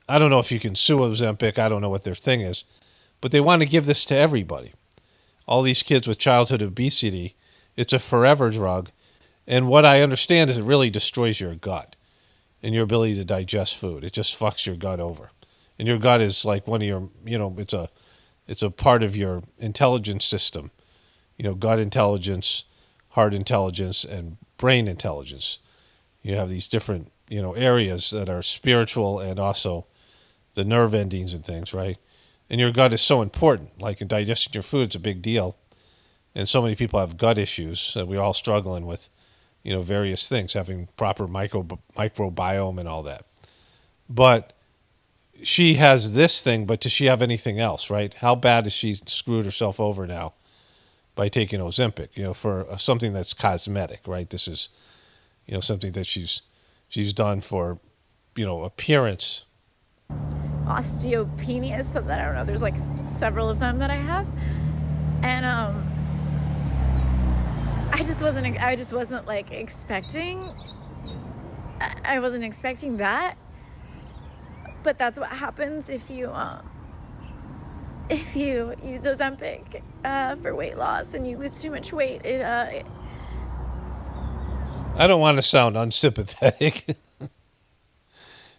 I don't know if you can sue Ozempic. I don't know what their thing is, but they want to give this to everybody. All these kids with childhood obesity, it's a forever drug. And what I understand is it really destroys your gut and your ability to digest food. It just fucks your gut over. And your gut is like one of your, you know, it's a part of your intelligence system. You know, gut intelligence, heart intelligence, and brain intelligence. You have these different, you know, areas that are spiritual and also the nerve endings and things, right? And your gut is so important. Like in digesting your food, it's a big deal. And so many people have gut issues that we're all struggling with, you know, various things, having proper microbiome and all that. But she has this thing, but does she have anything else, right? How bad has she screwed herself over now by taking Ozempic, you know, for something that's cosmetic, right? This is, you know, something that she's done for, you know, appearance. osteopenia, so that I don't know. There's like several of them that I have, and I just wasn't like expecting. I wasn't expecting that, but that's what happens if you use Ozempic for weight loss and you lose too much weight. I don't want to sound unsympathetic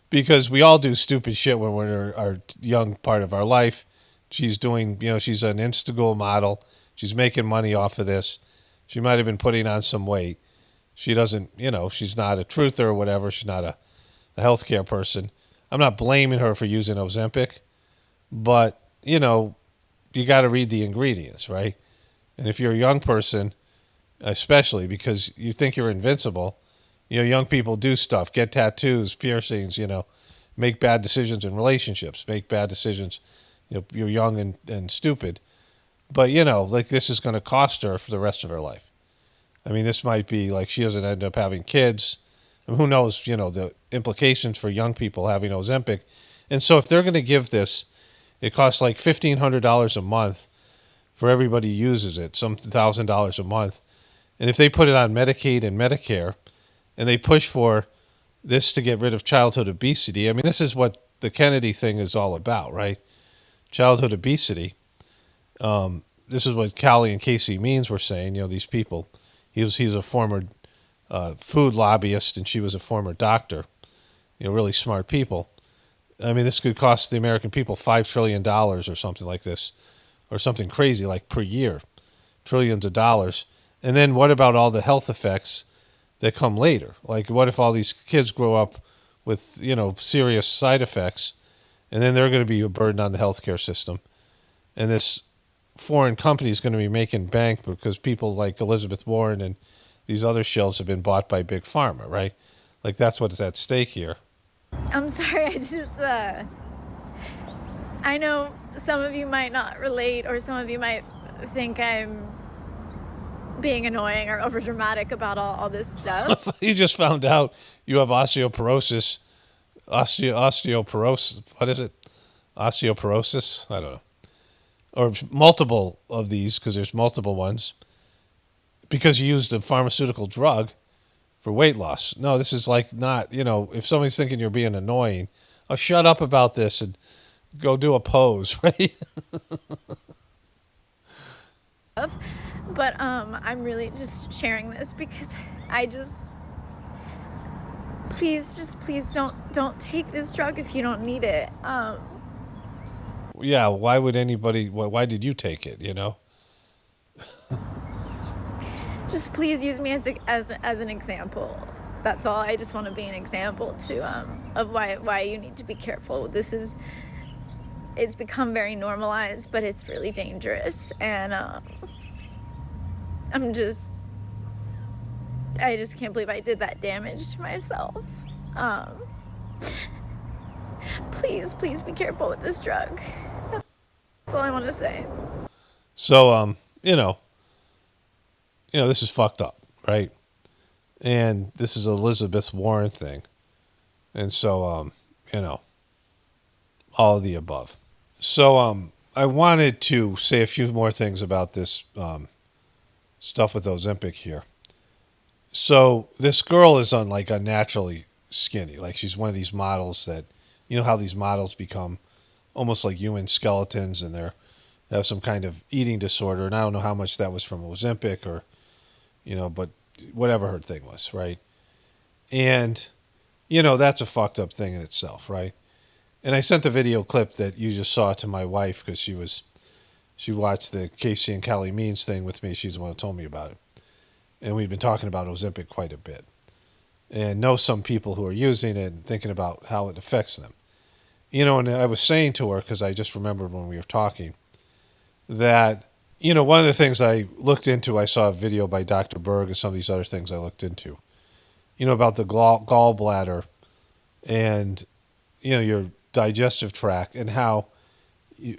because we all do stupid shit when we're in our young part of our life. She's doing, you know, she's an Instagram model. She's making money off of this. She might have been putting on some weight. She doesn't, you know, she's not a truther or whatever. She's not a healthcare person. I'm not blaming her for using Ozempic, but, you know, you got to read the ingredients, right? And if you're a young person, especially because you think you're invincible, you know, young people do stuff, get tattoos, piercings, you know, make bad decisions in relationships, make bad decisions. You know, you're young and stupid. But, you know, like this is going to cost her for the rest of her life. I mean, this might be like she doesn't end up having kids. I mean, who knows, you know, the implications for young people having Ozempic. And so if they're going to give this, it costs like $1,500 a month for everybody who uses it, some $1,000 a month. And if they put it on Medicaid and Medicare and they push for this to get rid of childhood obesity, I mean, this is what the Kennedy thing is all about, right? Childhood obesity. This is what Callie and Casey Means were saying, you know, these people. He's a former food lobbyist and she was a former doctor, you know, really smart people. I mean, this could cost the American people $5 trillion or something like this, or something crazy like per year, trillions of dollars. And then what about all the health effects that come later? Like, what if all these kids grow up with, you know, serious side effects, and then they're going to be a burden on the healthcare system, and this foreign company is going to be making bank because people like Elizabeth Warren and these other shills have been bought by Big Pharma, right? Like, that's what's at stake here. I'm sorry, I just, I know some of you might not relate, or some of you might think I'm being annoying or overdramatic about all this stuff. You just found out you have osteoporosis. Osteoporosis, what is it? Osteoporosis? I don't know. Or multiple of these, because there's multiple ones. Because you used a pharmaceutical drug for weight loss. No, this is like not, you know, if somebody's thinking you're being annoying, oh, shut up about this and go do a pose, right? But I'm really just sharing this because I just, please don't take this drug if you don't need it. Yeah, why would anybody, why did you take it, you know? Just please use me as an example. That's all. I just want to be an example to of why you need to be careful. It's become very normalized, but it's really dangerous, and I just can't believe I did that damage to myself. Please be careful with this drug. That's all I want to say. So, this is fucked up, right? And this is Elizabeth Warren thing. And so, all of the above. So, I wanted to say a few more things about this stuff with Ozempic here. So, this girl is unnaturally skinny. Like, she's one of these models that, how these models become almost like human skeletons, and they have some kind of eating disorder. And I don't know how much that was from Ozempic or, but whatever her thing was, right? And, that's a fucked up thing in itself, right? And I sent a video clip that you just saw to my wife because she watched the Casey and Callie Means thing with me. She's the one who told me about it. And we've been talking about Ozempic quite a bit. And know some people who are using it and thinking about how it affects them. And I was saying to her, because I just remembered when we were talking, that, one of the things I looked into, I saw a video by Dr. Berg and some of these other things I looked into, about the gallbladder and, your digestive tract and how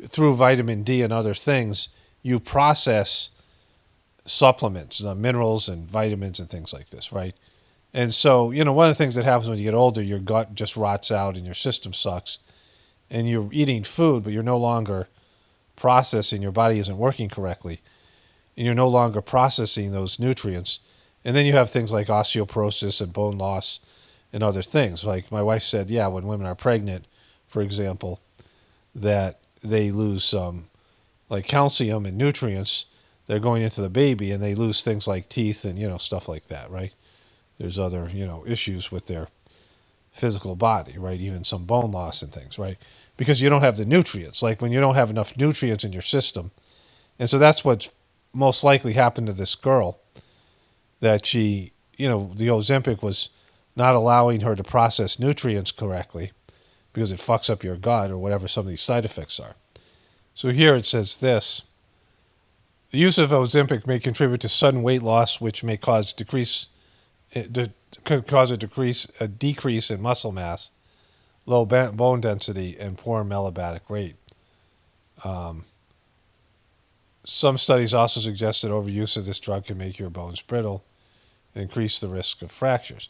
through vitamin D and other things, you process supplements, minerals and vitamins and things like this, right? And so, one of the things that happens when you get older, your gut just rots out and your system sucks. And you're eating food, but you're no longer processing, your body isn't working correctly. And you're no longer processing those nutrients. And then you have things like osteoporosis and bone loss and other things. Like my wife said, yeah, when women are pregnant, for example, that they lose like calcium and nutrients, they're going into the baby and they lose things like teeth and, stuff like that, right? There's other, issues with their physical body, right? Even some bone loss and things, right? Because you don't have the nutrients. Like when you don't have enough nutrients in your system. And so that's what's most likely happened to this girl, that she, the Ozempic was not allowing her to process nutrients correctly because it fucks up your gut or whatever some of these side effects are. So here it says this: the use of Ozempic may contribute to sudden weight loss, which may cause a decrease in muscle mass, low bone density, and poor metabolic rate. Some studies also suggest that overuse of this drug can make your bones brittle and increase the risk of fractures.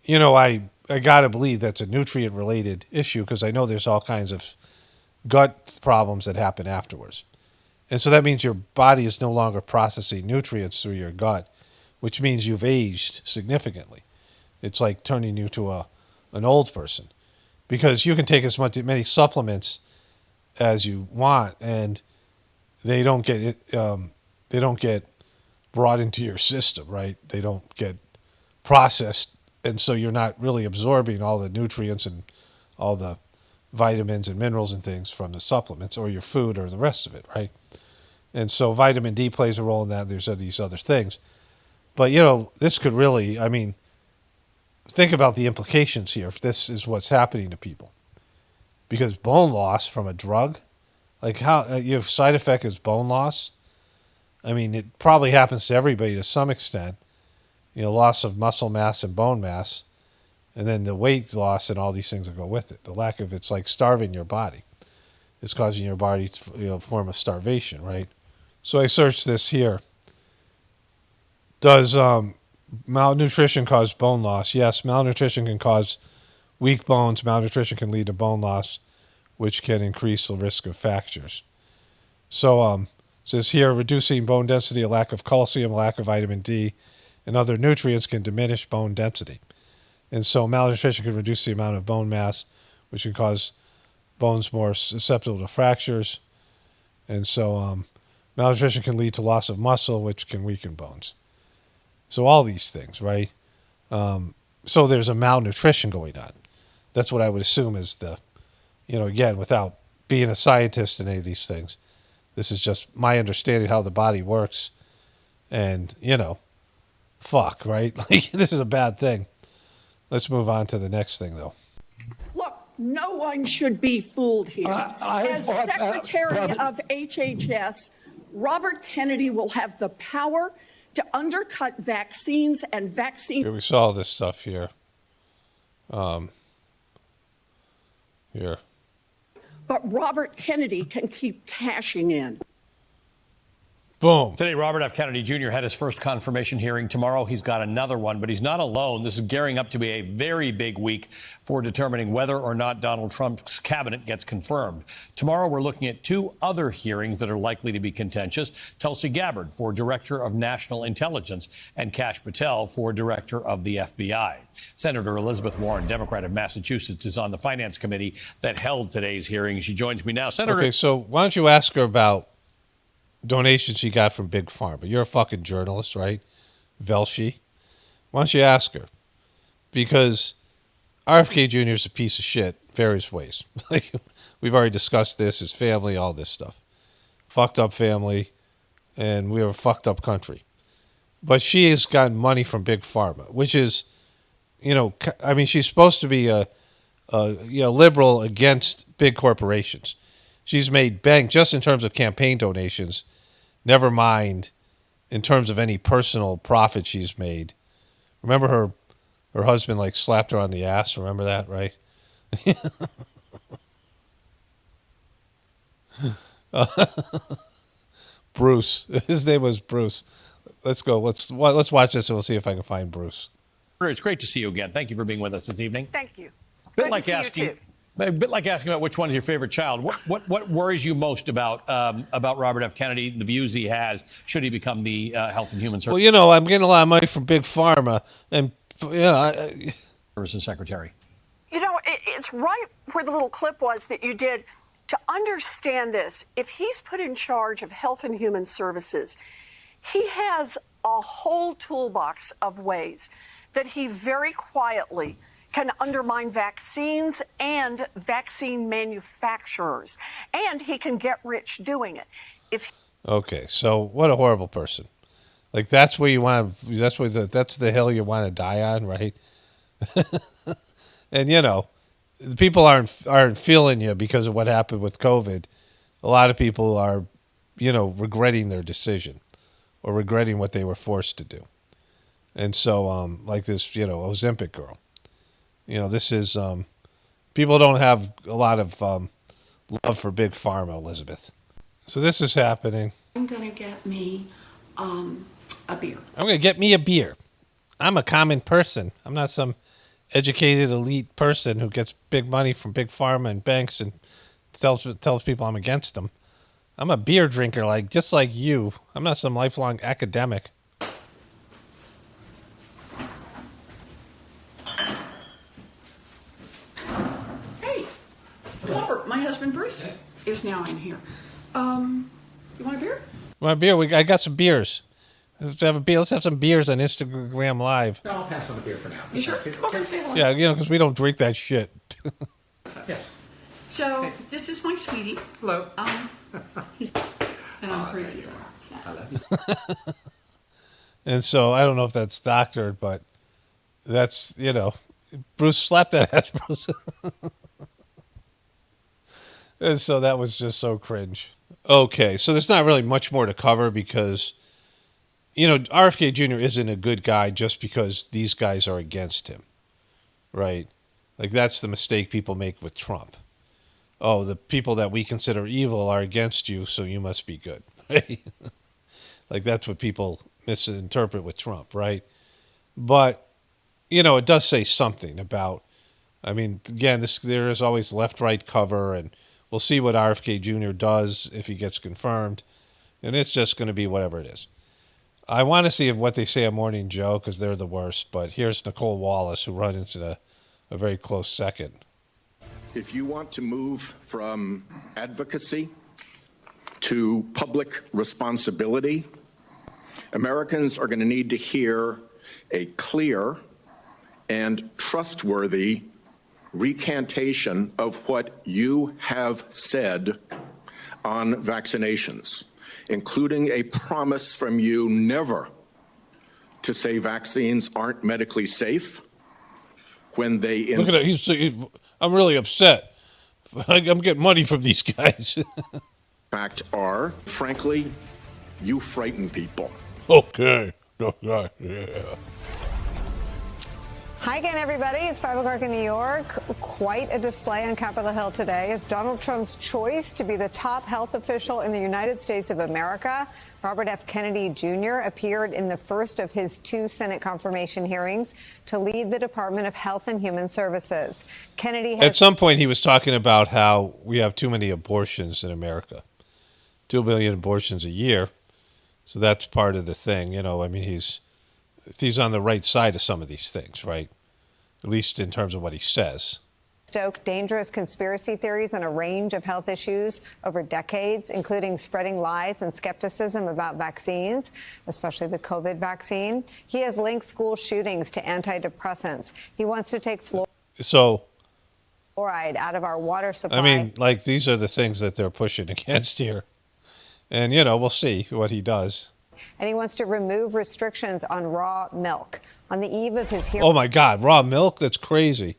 I got to believe that's a nutrient-related issue because I know there's all kinds of gut problems that happen afterwards. And so that means your body is no longer processing nutrients through your gut, which means you've aged significantly. It's like turning you to an old person, because you can take many supplements as you want, and they don't get brought into your system, right? They don't get processed, and so you're not really absorbing all the nutrients and all the vitamins and minerals and things from the supplements or your food or the rest of it, right? And so vitamin D plays a role in that. There's these other things. But, this could really, think about the implications here if this is what's happening to people. Because bone loss from a drug, like how your side effect is bone loss. It probably happens to everybody to some extent. Loss of muscle mass and bone mass, and then the weight loss and all these things that go with it. The lack of it's like starving your body. It's causing your body to form a starvation, right? So I searched this here. Does malnutrition cause bone loss? Yes, malnutrition can cause weak bones. Malnutrition can lead to bone loss, which can increase the risk of fractures. So it says here, reducing bone density, a lack of calcium, a lack of vitamin D, and other nutrients can diminish bone density. And so malnutrition can reduce the amount of bone mass, which can cause bones more susceptible to fractures. And so malnutrition can lead to loss of muscle, which can weaken bones. So all these things, right? So there's a malnutrition going on. That's what I would assume is the, again, without being a scientist in any of these things, this is just my understanding how the body works. And, fuck, right? Like, this is a bad thing. Let's move on to the next thing, though. Look, no one should be fooled here. As Secretary of HHS, Robert Kennedy will have the power to undercut vaccines and vaccine. Here we saw this stuff here. Here. but Robert Kennedy can keep cashing in. Boom. Today, Robert F. Kennedy Jr. had his first confirmation hearing. Tomorrow, he's got another one, but he's not alone. This is gearing up to be a very big week for determining whether or not Donald Trump's cabinet gets confirmed. Tomorrow, we're looking at two other hearings that are likely to be contentious. Tulsi Gabbard for Director of National Intelligence and Kash Patel for Director of the FBI. Senator Elizabeth Warren, Democrat of Massachusetts, is on the Finance Committee that held today's hearing. She joins me now. Senator. Okay, so why don't you ask her about donations she got from Big Pharma? You're a fucking journalist, right? Velshi. Why don't you ask her? Because RFK Jr. is a piece of shit various ways. Like, we've already discussed this, his family, all this stuff. Fucked up family, and we're a fucked up country. But she has gotten money from Big Pharma, which is, I mean, she's supposed to be a liberal against big corporations. She's made bank just in terms of campaign donations. Never mind in terms of any personal profit she's made. Remember her husband like slapped her on the ass. Remember that, right? Bruce. His name was Bruce. Let's go. Let's watch this and we'll see if I can find Bruce. It's great to see you again. Thank you for being with us this evening. Thank you. A bit like asking about which one is your favorite child. What worries you most about Robert F. Kennedy, the views he has, should he become the Health and Human Services? Well, I'm getting a lot of money from Big Pharma, and Services Secretary. It's right where the little clip was that you did. To understand this, if he's put in charge of Health and Human Services, he has a whole toolbox of ways that he very quietly can undermine vaccines and vaccine manufacturers, and he can get rich doing it. Okay, so what a horrible person! Like that's where you want. That's the hill you want to die on, right? And the people aren't feeling you because of what happened with COVID. A lot of people are, regretting their decision or regretting what they were forced to do. And so, like this, Ozempic girl. This is people don't have a lot of love for Big Pharma, Elizabeth. So this is happening. I'm going to get me a beer. I'm going to get me a beer. I'm a common person. I'm not some educated elite person who gets big money from Big Pharma and banks and tells people I'm against them. I'm a beer drinker, just like you. I'm not some lifelong academic. My husband Bruce is now in here. You want a beer? Want a beer? I got some beers. Let's have a beer. Let's have some beers on Instagram Live. No, I'll pass on the beer for now. You sure? Come over and say hello. Yeah, because we don't drink that shit. Yes. So this is my sweetie. Hello. And I'm crazy. I love you. And so I don't know if that's doctored, but that's Bruce slapped that ass, Bruce. And so that was just so cringe. Okay, so there's not really much more to cover because, RFK Jr. isn't a good guy just because these guys are against him, right? Like that's the mistake people make with Trump. Oh, the people that we consider evil are against you, so you must be good, right? Like that's what people misinterpret with Trump, right? But, it does say something about, again, there is always left-right cover, and we'll see what RFK Jr. does if he gets confirmed, and it's just going to be whatever it is. I want to see what they say on Morning Joe because they're the worst, but here's Nicole Wallace, who runs into a very close second. If you want to move from advocacy to public responsibility, Americans are going to need to hear a clear and trustworthy recantation of what you have said on vaccinations, including a promise from you never to say vaccines aren't medically safe when they... Look at that. I'm really upset. I'm getting money from these guys. fact are, frankly, you frighten people. Okay. Yeah. Hi again, everybody. It's 5 o'clock in New York. Quite a display on Capitol Hill today as Donald Trump's choice to be the top health official in the United States of America, Robert F. Kennedy Jr., appeared in the first of his 2 Senate confirmation hearings to lead the Department of Health and Human Services. Kennedy has... At some point, he was talking about how we have too many abortions in America. 2 billion abortions a year. So that's part of the thing. You know, I mean, he's on the right side of some of these things, right? At least in terms of what he says. Stoked dangerous conspiracy theories on a range of health issues over decades, including spreading lies and skepticism about vaccines, especially the COVID vaccine. He has linked school shootings to antidepressants. He wants to take fluoride out of our water supply. I mean, like, these are the things that they're pushing against here. And, you know, we'll see what he does. And he wants to remove restrictions on raw milk. On the eve of his hearing... Oh, my God, raw milk? That's crazy.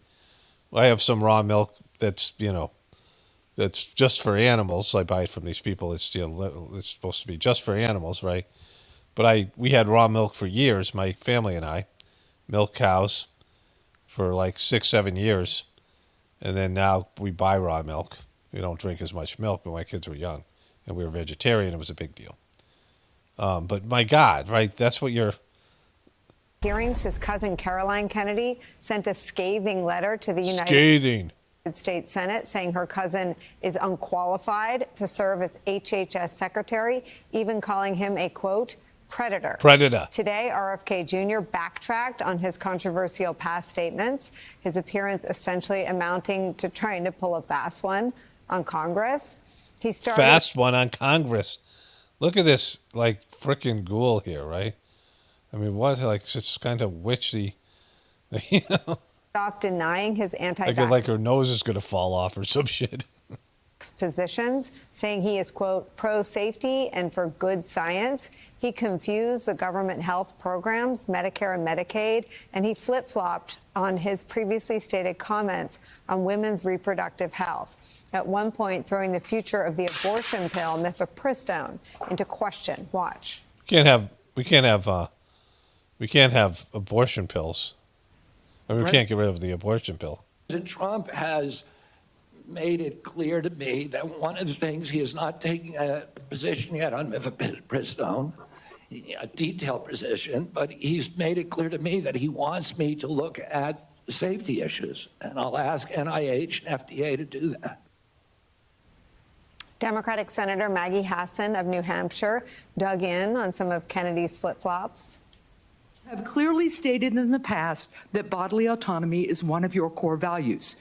I have some raw milk that's, you know, that's just for animals. I buy it from these people. It's, you know, it's supposed to be just for animals, right? But we had raw milk for years, my family and I. Milk cows for like 6-7 years. And then now we buy raw milk. We don't drink as much milk, but my kids were young. And we were vegetarian. It was a big deal. But my God, right? That's what you're... Hearings, his cousin Caroline Kennedy sent a scathing letter to the United States Senate saying her cousin is unqualified to serve as HHS secretary, even calling him a, quote, predator. Predator. Today, RFK Jr. backtracked on his controversial past statements, his appearance essentially amounting to trying to pull a fast one on Congress. He started... Fast one on Congress. Look at this, like, frickin' ghoul here, right? I mean, what, like, just kind of witchy, you know? Stop denying his anti-vax like her nose is going to fall off or some shit. Positions, saying he is, quote, pro-safety and for good science. He confused the government health programs, Medicare and Medicaid, and he flip-flopped on his previously stated comments on women's reproductive health. At one point, throwing the future of the abortion pill, mifepristone, into question. Watch. We can't have abortion pills. I mean, we can't get rid of the abortion pill. President Trump has made it clear to me that one of the things he is not taking a position yet on mifepristone, a detailed position, but he's made it clear to me that he wants me to look at safety issues, and I'll ask NIH and FDA to do that. Democratic Senator Maggie Hassan of New Hampshire dug in on some of Kennedy's flip-flops. Have clearly stated in the past that bodily autonomy is one of your core values.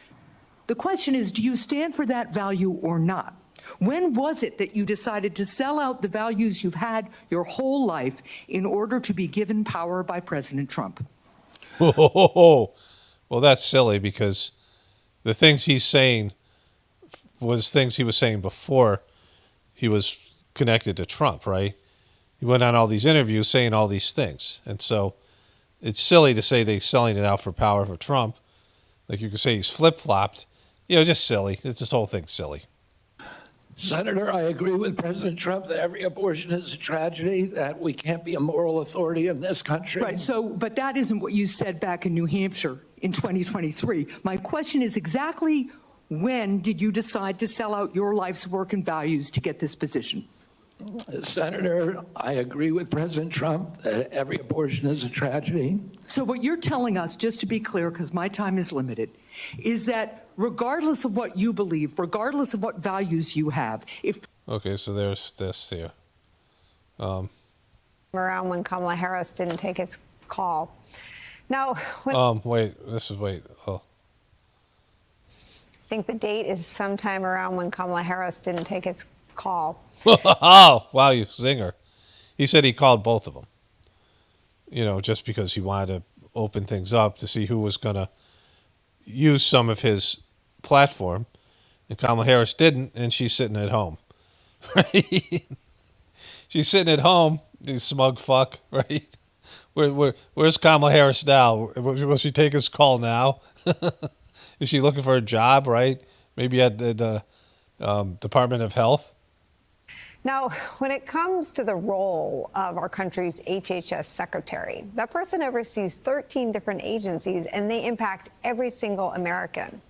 The question is, do you stand for that value or not? When was it that you decided to sell out the values you've had your whole life in order to be given power by President Trump? Well, that's silly because the things he's saying was things he was saying before he was connected to Trump, right? He went on all these interviews saying all these things. And so it's silly to say they're selling it out for power for Trump. Like you could say he's flip-flopped. You know, just silly. It's this whole thing silly. Senator, I agree with President Trump that every abortion is a tragedy, that we can't be a moral authority in this country. Right, but that isn't what you said back in New Hampshire in 2023. My question is exactly when did you decide to sell out your life's work and values to get this position? Senator, I agree with President Trump that every abortion is a tragedy. So what you're telling us, just to be clear, because my time is limited, is that regardless of what you believe, regardless of what values you have, if... Okay, so there's this here. Around when Kamala Harris didn't take his call. Now... Wait. Oh. I think the date is sometime around when Kamala Harris didn't take his call. Oh, wow, you zinger. He said he called both of them. You know, just because he wanted to open things up to see who was going to use some of his platform. And Kamala Harris didn't, and she's sitting at home. Right? She's sitting at home, you smug fuck, right? Where's Kamala Harris now? Will she take his call now? Is she looking for a job, right? Maybe at the Department of Health? Now, when it comes to the role of our country's HHS secretary, that person oversees 13 different agencies, and they impact every single American.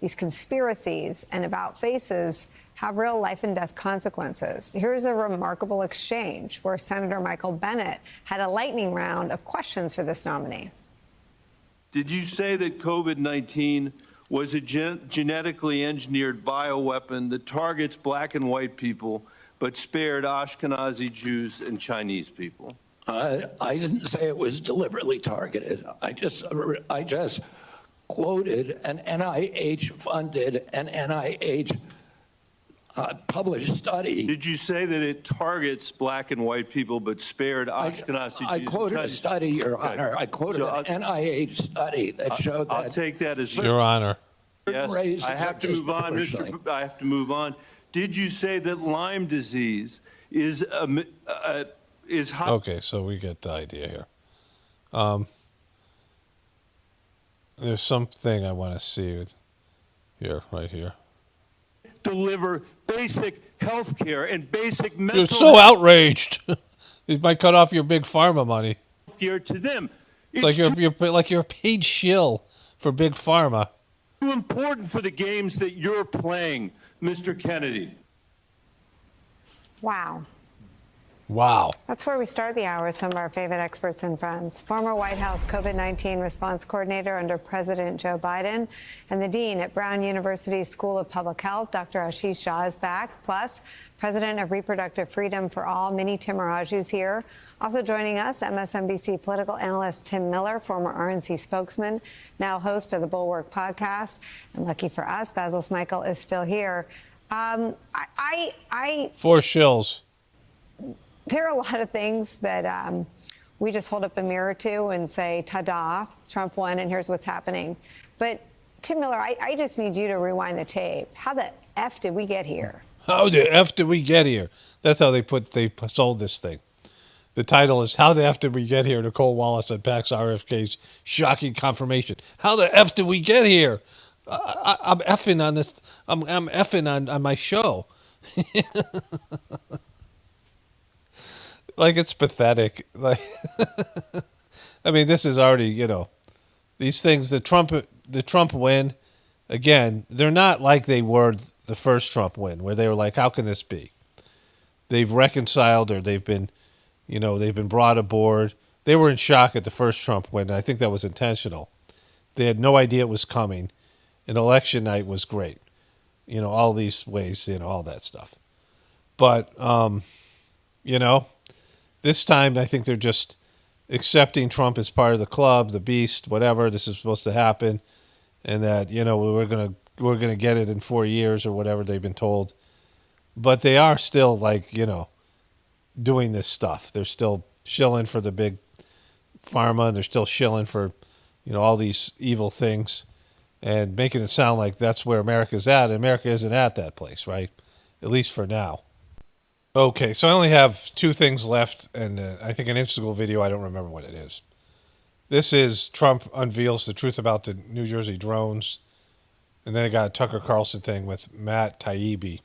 These conspiracies and about faces have real life and death consequences. Here's a remarkable exchange where Senator Michael Bennet had a lightning round of questions for this nominee. Did you say that COVID-19 was a genetically engineered bioweapon that targets black and white people but spared Ashkenazi Jews and Chinese people? I didn't say it was deliberately targeted. I just quoted an NIH-funded and NIH published study. Did you say that it targets black and white people but spared Ashkenazi Jews? I quoted a study, Your Honor. I quoted an NIH study that showed that. I'll take that as Your Honor. Yes, I have to move on, I have to move on. Did you say that Lyme disease is hot? Okay, so we get the idea here. There's something I want to see here, right here. Deliver basic health care and basic mental You're so outraged. It might cut off your big pharma money. care to them. It's like you're a paid shill for big pharma. Too important for the games that you're playing, Mr. Kennedy. Wow. Wow. That's where we start the hour with some of our favorite experts and friends. Former White House COVID-19 response coordinator under President Joe Biden and the dean at Brown University School of Public Health, Dr. Ashish Shah, is back. Plus, president of Reproductive Freedom for All, Mini Timiraju's here. Also joining us, MSNBC political analyst Tim Miller, former RNC spokesman, now host of the Bulwark podcast. And lucky for us, Basil Smikle is still here. Four shills. There are a lot of things that we just hold up a mirror to and say, ta-da, Trump won, and here's what's happening. But, Tim Miller, I just need you to rewind the tape. How the F did we get here? How the F did we get here? That's how they sold this thing. The title is How the F Did We Get Here? Nicole Wallace unpacks RFK's shocking confirmation. How the F did we get here? I'm effing on this. I'm effing on my show. Like, it's pathetic. Like, I mean, this is already, these things, the Trump win, again, they're not like they were the first Trump win, where they were like, how can this be? They've reconciled, or they've been brought aboard. They were in shock at the first Trump win. I think that was intentional. They had no idea it was coming. And election night was great. All these ways, all that stuff. But, this time I think they're just accepting Trump as part of the club, the beast, whatever. This is supposed to happen. And that, we're gonna get it in 4 years or whatever they've been told. But they are still doing this stuff. They're still shilling for the big pharma, and they're still shilling for, all these evil things, and making it sound like that's where America's at. And America isn't at that place, right? At least for now. Okay, so I only have two things left, and I think an Instagram video. I don't remember what it is. This is Trump unveils the truth about the New Jersey drones, and then I got a Tucker Carlson thing with Matt Taibbi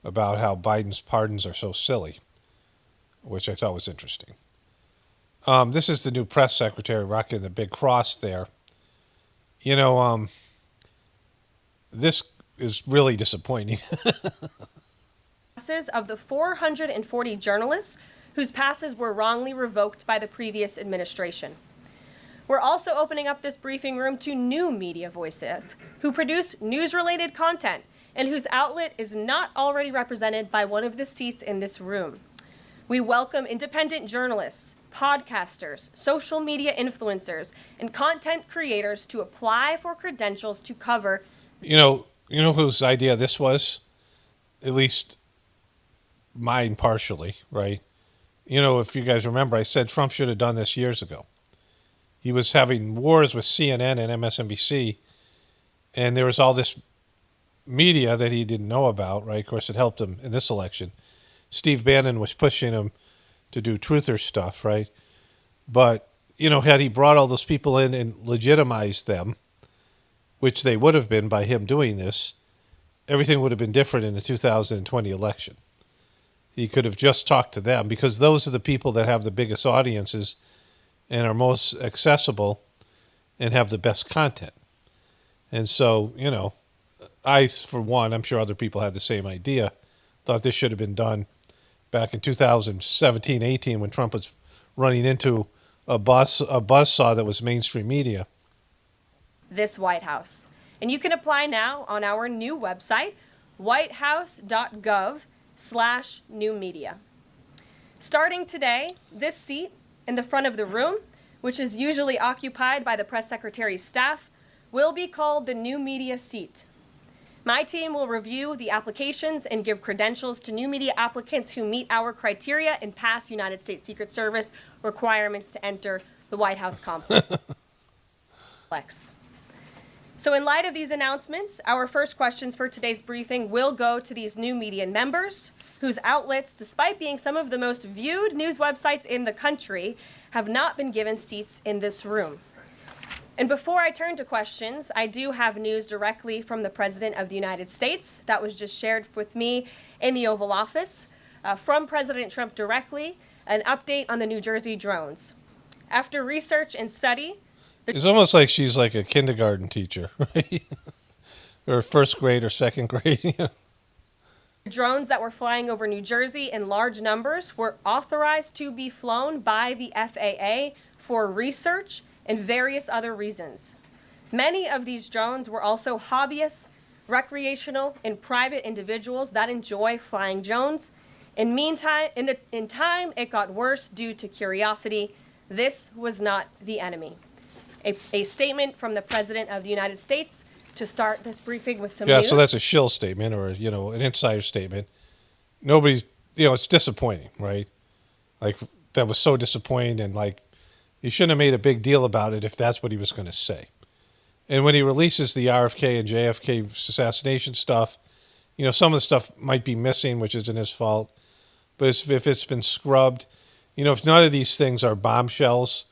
about how Biden's pardons are so silly, which I thought was interesting. This is the new press secretary rocking the big cross there. This is really disappointing. Of the 440 journalists whose passes were wrongly revoked by the previous administration. We're also opening up this briefing room to new media voices who produce news-related content and whose outlet is not already represented by one of the seats in this room. We welcome independent journalists, podcasters, social media influencers, and content creators to apply for credentials to cover. You know whose idea this was? At least mine partially, right? If you guys remember, I said Trump should have done this years ago. He was having wars with CNN and MSNBC, and there was all this media that he didn't know about, right? Of course, it helped him in this election. Steve Bannon was pushing him to do truther stuff, right? But, had he brought all those people in and legitimized them, which they would have been by him doing this, everything would have been different in the 2020 election. he could have just talked to them, because those are the people that have the biggest audiences and are most accessible and have the best content. And so, I, for one, I'm sure other people had the same idea, thought this should have been done back in 2017, 18, when Trump was running into a buzzsaw that was mainstream media. This White House. And you can apply now on our new website, whitehouse.gov/new media. Starting today, this seat in the front of the room, which is usually occupied by the press secretary's staff, will be called the new media seat. My team will review the applications and give credentials to new media applicants who meet our criteria and pass United States Secret Service requirements to enter the White House complex. So in light of these announcements, our first questions for today's briefing will go to these new media members, whose outlets, despite being some of the most viewed news websites in the country, have not been given seats in this room. And before I turn to questions, I do have news directly from the President of the United States that was just shared with me in the Oval Office. From President Trump directly, an update on the New Jersey drones. After research and study, it's almost like she's like a kindergarten teacher, right? Or first grade or second grade. Drones that were flying over New Jersey in large numbers were authorized to be flown by the FAA for research and various other reasons. Many of these drones were also hobbyists, recreational, and private individuals that enjoy flying drones. In time, it got worse due to curiosity. This was not the enemy. A statement from the President of the United States to start this briefing with some news. So that's a shill statement, or an insider statement. Nobody's, it's disappointing, right? Like, that was so disappointing, and like, he shouldn't have made a big deal about it if that's what he was going to say. And when he releases the RFK and JFK assassination stuff, some of the stuff might be missing, which isn't his fault. But if it's been scrubbed, if none of these things are bombshells,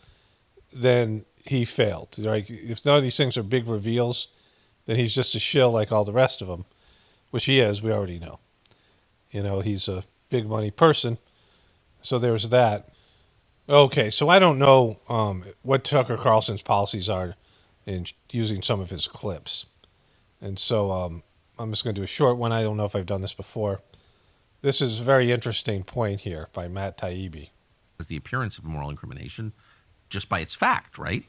then he failed. Right? If none of these things are big reveals, then he's just a shill like all the rest of them, which he is, we already know. He's a big money person. So there's that. Okay, so I don't know what Tucker Carlson's policies are in using some of his clips. And so I'm just going to do a short one. I don't know if I've done this before. This is a very interesting point here by Matt Taibbi. The appearance of moral incrimination just by its fact, right?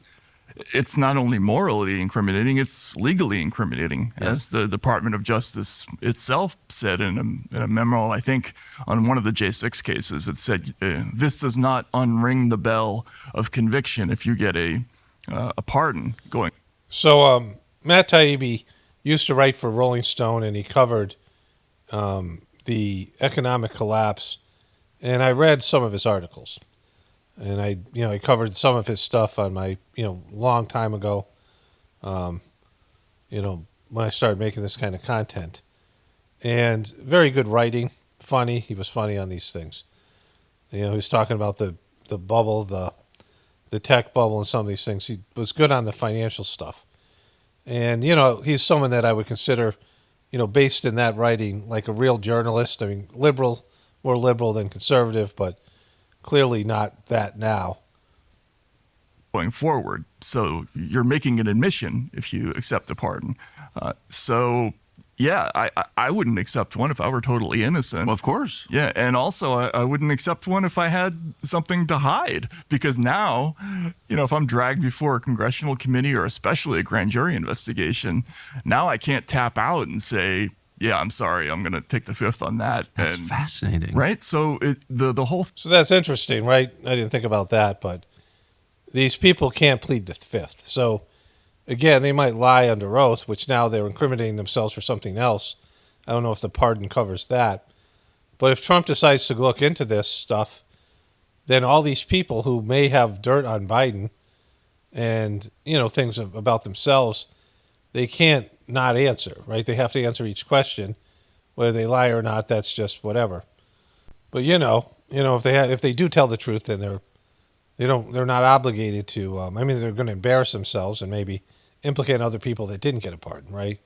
It's not only morally incriminating, it's legally incriminating, as the Department of Justice itself said in a memo, I think, on one of the J6 cases. It said, this does not unring the bell of conviction if you get a pardon going. So Matt Taibbi used to write for Rolling Stone, and he covered the economic collapse, and I read some of his articles. And I covered some of his stuff on my, long time ago, when I started making this kind of content. And very good writing, funny. He was funny on these things. He was talking about the bubble, the tech bubble and some of these things. He was good on the financial stuff. And, he's someone that I would consider, based in that writing, like a real journalist. I mean, liberal, more liberal than conservative, but clearly not that now. Going forward. So you're making an admission if you accept a pardon. I wouldn't accept one if I were totally innocent. Well, of course. Yeah, and also I wouldn't accept one if I had something to hide. Because now, if I'm dragged before a congressional committee or especially a grand jury investigation, now I can't tap out and say, yeah, I'm sorry, I'm going to take the fifth on that. That's fascinating. Right? So the whole... So that's interesting, right? I didn't think about that, but these people can't plead the fifth. So, again, they might lie under oath, which now they're incriminating themselves for something else. I don't know if the pardon covers that. But if Trump decides to look into this stuff, then all these people who may have dirt on Biden and, things about themselves, they can't not answer, right? They have to answer each question. Whether they lie or not, that's just whatever. But if they do tell the truth, then they're not obligated to. They're going to embarrass themselves and maybe implicate other people that didn't get a pardon, right?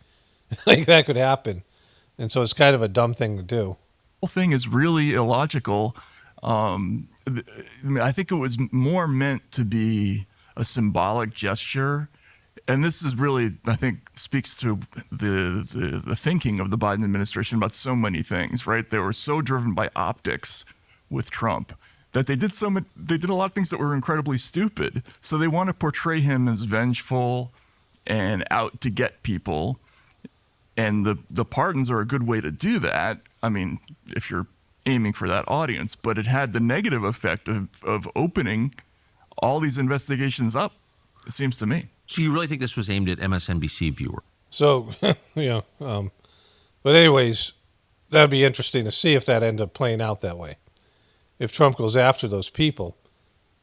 Like that could happen, and so it's kind of a dumb thing to do. whole thing is really illogical. I think it was more meant to be a symbolic gesture. And this is really, I think, speaks to the thinking of the Biden administration about so many things, right? They were so driven by optics with Trump that they did a lot of things that were incredibly stupid. So they want to portray him as vengeful and out to get people. And the pardons are a good way to do that. I mean, if you're aiming for that audience, but it had the negative effect of opening all these investigations up, it seems to me. So you really think this was aimed at MSNBC viewers? So, but anyways, that'd be interesting to see if that ended up playing out that way. If Trump goes after those people,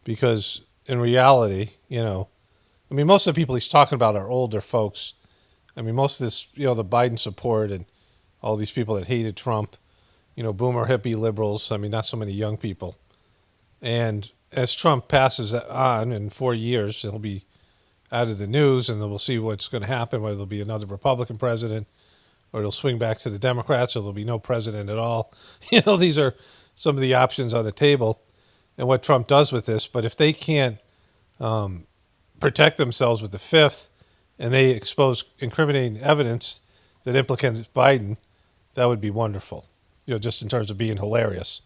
because in reality, most of the people he's talking about are older folks. I mean, most of this, the Biden support and all these people that hated Trump, boomer hippie liberals. I mean, not so many young people. And as Trump passes on in 4 years, he'll be out of the news, and then we'll see what's going to happen, whether there'll be another Republican president, or it'll swing back to the Democrats, or there'll be no president at all. These are some of the options on the table and what Trump does with this. But if they can't protect themselves with the Fifth, and they expose incriminating evidence that implicates Biden, that would be wonderful, just in terms of being hilarious.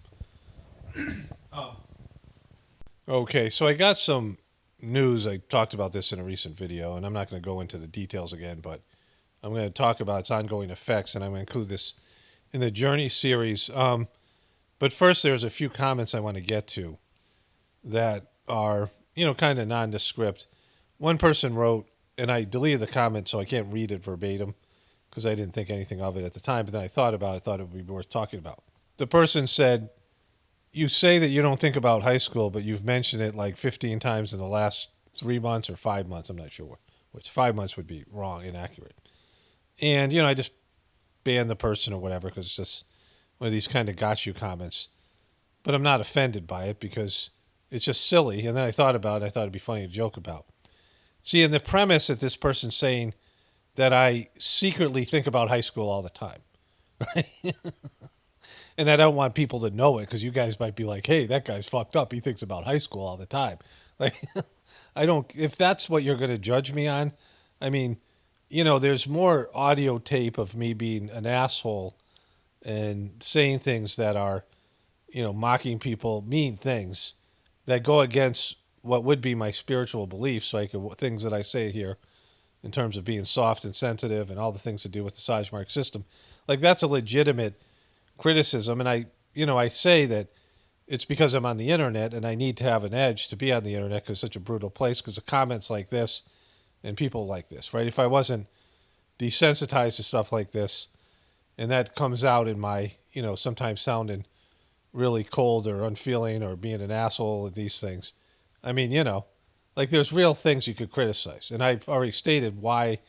Okay, so I got some news. I talked about this in a recent video, and I'm not going to go into the details again, but I'm going to talk about its ongoing effects, and I'm going to include this in the Journey series. But first, there's a few comments I want to get to that are, kind of nondescript. One person wrote, and I deleted the comment, so I can't read it verbatim because I didn't think anything of it at the time, but then I thought about it, thought it would be worth talking about. The person said, "You say that you don't think about high school, but you've mentioned it like 15 times in the last 3 months or 5 months." I'm not sure which. 5 months would be wrong, inaccurate. And, I just banned the person or whatever because it's just one of these kind of got you comments. But I'm not offended by it because it's just silly. And then I thought about it. I thought it'd be funny to joke about. See, in the premise that this person's saying that I secretly think about high school all the time, right? And I don't want people to know it because you guys might be like, "Hey, that guy's fucked up. He thinks about high school all the time." Like, if that's what you're going to judge me on, I mean, there's more audio tape of me being an asshole and saying things that are, mocking people, mean things that go against what would be my spiritual beliefs, like things that I say here in terms of being soft and sensitive and all the things to do with the Sizemore system. Like, that's a legitimate criticism. And I say that it's because I'm on the internet and I need to have an edge to be on the internet because it's such a brutal place because of comments like this and people like this, right? If I wasn't desensitized to stuff like this, and that comes out in my, sometimes sounding really cold or unfeeling or being an asshole at these things. I mean, like there's real things you could criticize. And I've already stated why,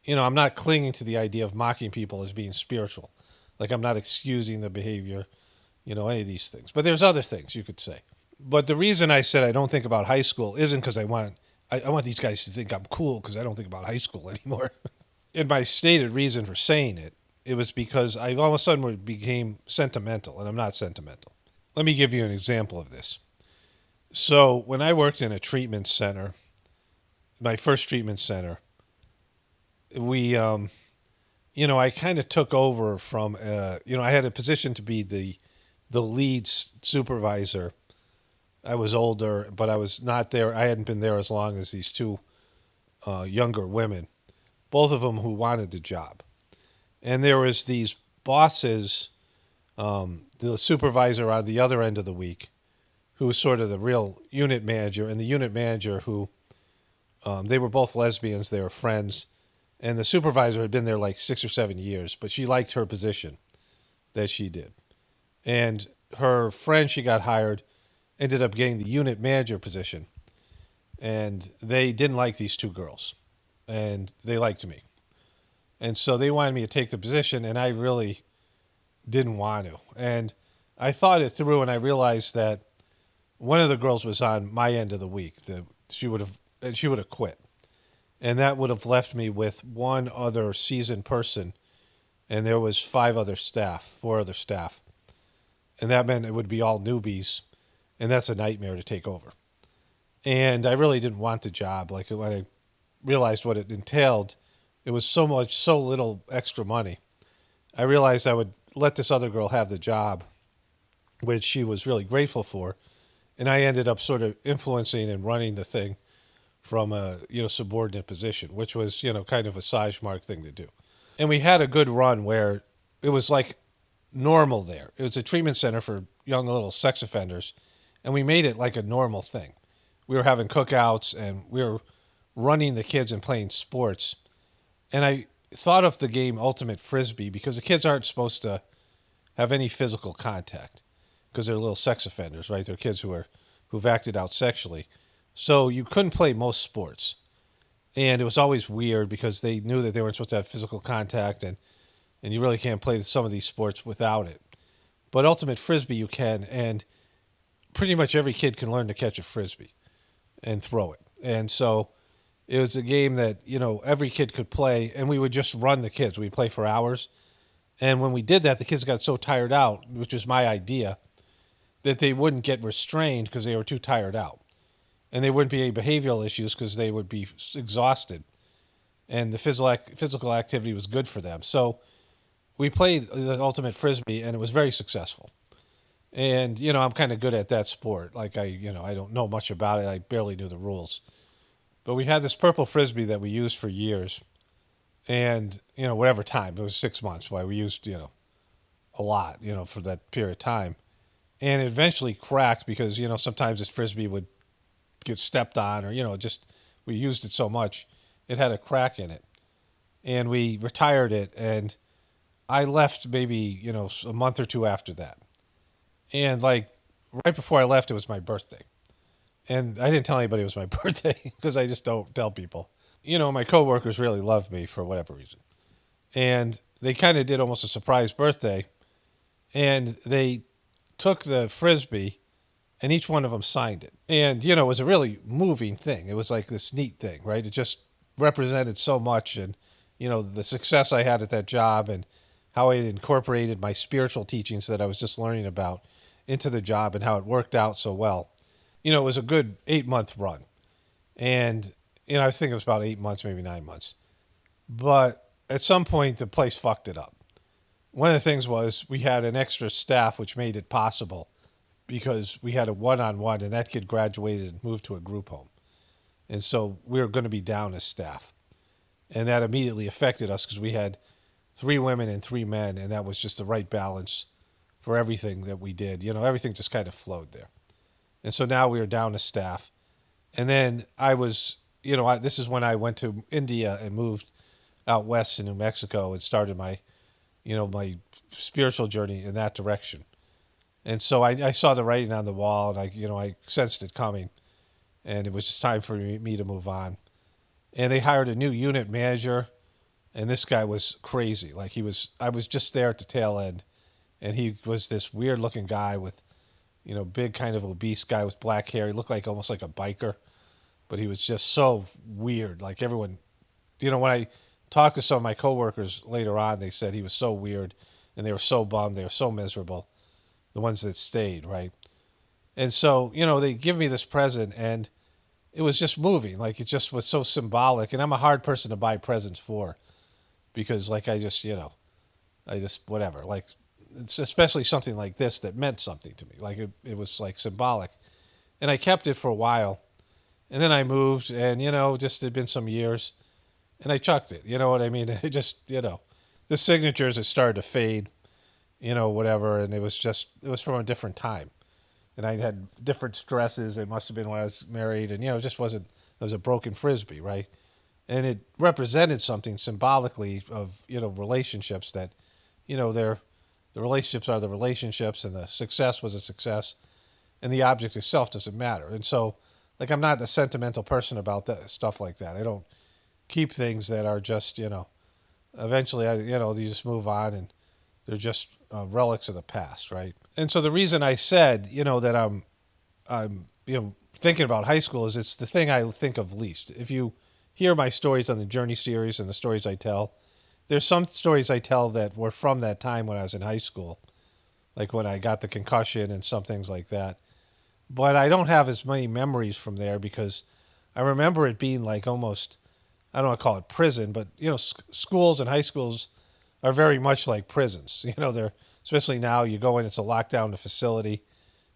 I'm not clinging to the idea of mocking people as being spiritual. Like I'm not excusing the behavior, any of these things. But there's other things you could say. But the reason I said I don't think about high school isn't because I want these guys to think I'm cool because I don't think about high school anymore. And my stated reason for saying it was because I all of a sudden became sentimental, and I'm not sentimental. Let me give you an example of this. So when I worked in a treatment center, my first treatment center, we, I kind of took over from, I had a position to be the lead supervisor. I was older, but I was not there. I hadn't been there as long as these two younger women, both of them who wanted the job. And there was these bosses, the supervisor on the other end of the week, who was sort of the real unit manager, and the unit manager who, they were both lesbians, they were friends, and the supervisor had been there like 6 or 7 years, but she liked her position that she did. And her friend she got hired ended up getting the unit manager position, and they didn't like these two girls, and they liked me. And so they wanted me to take the position, and I really didn't want to. And I thought it through, and I realized that one of the girls was on my end of the week. She would have quit. And that would have left me with one other seasoned person, and there was 4 other staff. And that meant it would be all newbies, and that's a nightmare to take over. And I really didn't want the job. Like when I realized what it entailed, it was so little extra money. I realized I would let this other girl have the job, which she was really grateful for. And I ended up sort of influencing and running the thing from a subordinate position, which was kind of a Sajmark thing to do. And we had a good run where it was like normal there. It was a treatment center for young little sex offenders, and we made it like a normal thing. We were having cookouts, and we were running the kids and playing sports. And I thought of the game Ultimate Frisbee because the kids aren't supposed to have any physical contact because they're little sex offenders, right? They're kids who've acted out sexually. So you couldn't play most sports. And it was always weird because they knew that they weren't supposed to have physical contact, and you really can't play some of these sports without it. But Ultimate Frisbee you can, and pretty much every kid can learn to catch a Frisbee and throw it. And so it was a game that, every kid could play, and we would just run the kids. We'd play for hours. And when we did that, the kids got so tired out, which was my idea, that they wouldn't get restrained because they were too tired out. And they wouldn't be any behavioral issues because they would be exhausted. And the physical activity was good for them. So we played the Ultimate Frisbee, and it was very successful. And, I'm kind of good at that sport. Like, I don't know much about it. I barely knew the rules. But we had this purple Frisbee that we used for years. And, whatever time. It was 6 months. Why we used, a lot, for that period of time. And it eventually cracked because, sometimes this Frisbee would get stepped on or, we used it so much. It had a crack in it. And we retired it, and I left maybe, a month or two after that. And like right before I left, it was my birthday. And I didn't tell anybody it was my birthday because I just don't tell people. My coworkers really loved me for whatever reason. And they kind of did almost a surprise birthday. And they took the Frisbee, and each one of them signed it. And, it was a really moving thing. It was like this neat thing, right? It just represented so much. And, the success I had at that job and how I had incorporated my spiritual teachings that I was just learning about into the job and how it worked out so well. It was a good 8-month run. And, I was thinking it was about 8 months, maybe 9 months. But at some point, the place fucked it up. One of the things was we had an extra staff, which made it possible because we had a one-on-one, and that kid graduated and moved to a group home. And so we were going to be down as staff. And that immediately affected us because we had 3 women and 3 men, and that was just the right balance for everything that we did. Everything just kind of flowed there. And so now we were down as staff. And then I was, this is when I went to India and moved out west in New Mexico and started my, my spiritual journey in that direction. And so I saw the writing on the wall, and I sensed it coming. And it was just time for me to move on. And they hired a new unit manager, and this guy was crazy. Like I was just there at the tail end, and he was this weird looking guy with, big kind of obese guy with black hair. He looked like almost like a biker, but he was just so weird. Like everyone, when I talked to some of my coworkers later on, they said he was so weird, and they were so bummed. They were so miserable, the ones that stayed, right? And so, they give me this present, and it was just moving. Like, it just was so symbolic. And I'm a hard person to buy presents for because, like, I just, whatever. Like, it's especially something like this that meant something to me. Like, it was, like, symbolic. And I kept it for a while. And then I moved, and, just had been some years. And I chucked it. You know what I mean? It just, the signatures had started to fade, whatever. And it was from a different time. And I had different stresses. It must have been when I was married. And, it just wasn't, it was a broken Frisbee, right? And it represented something symbolically of, relationships that, the relationships are the relationships, and the success was a success. And the object itself doesn't matter. And so, like, I'm not a sentimental person about that stuff like that. I don't keep things that are just, eventually, you just move on, and they're just relics of the past, right? And so the reason I said, that I'm thinking about high school is it's the thing I think of least. If you hear my stories on the Journey series and the stories I tell, there's some stories I tell that were from that time when I was in high school. like when I got the concussion and some things like that. But I don't have as many memories from there because I remember it being like almost, I don't want to call it prison, but schools and high schools are very much like prisons. They're, especially now, you go in, it's a lockdown facility.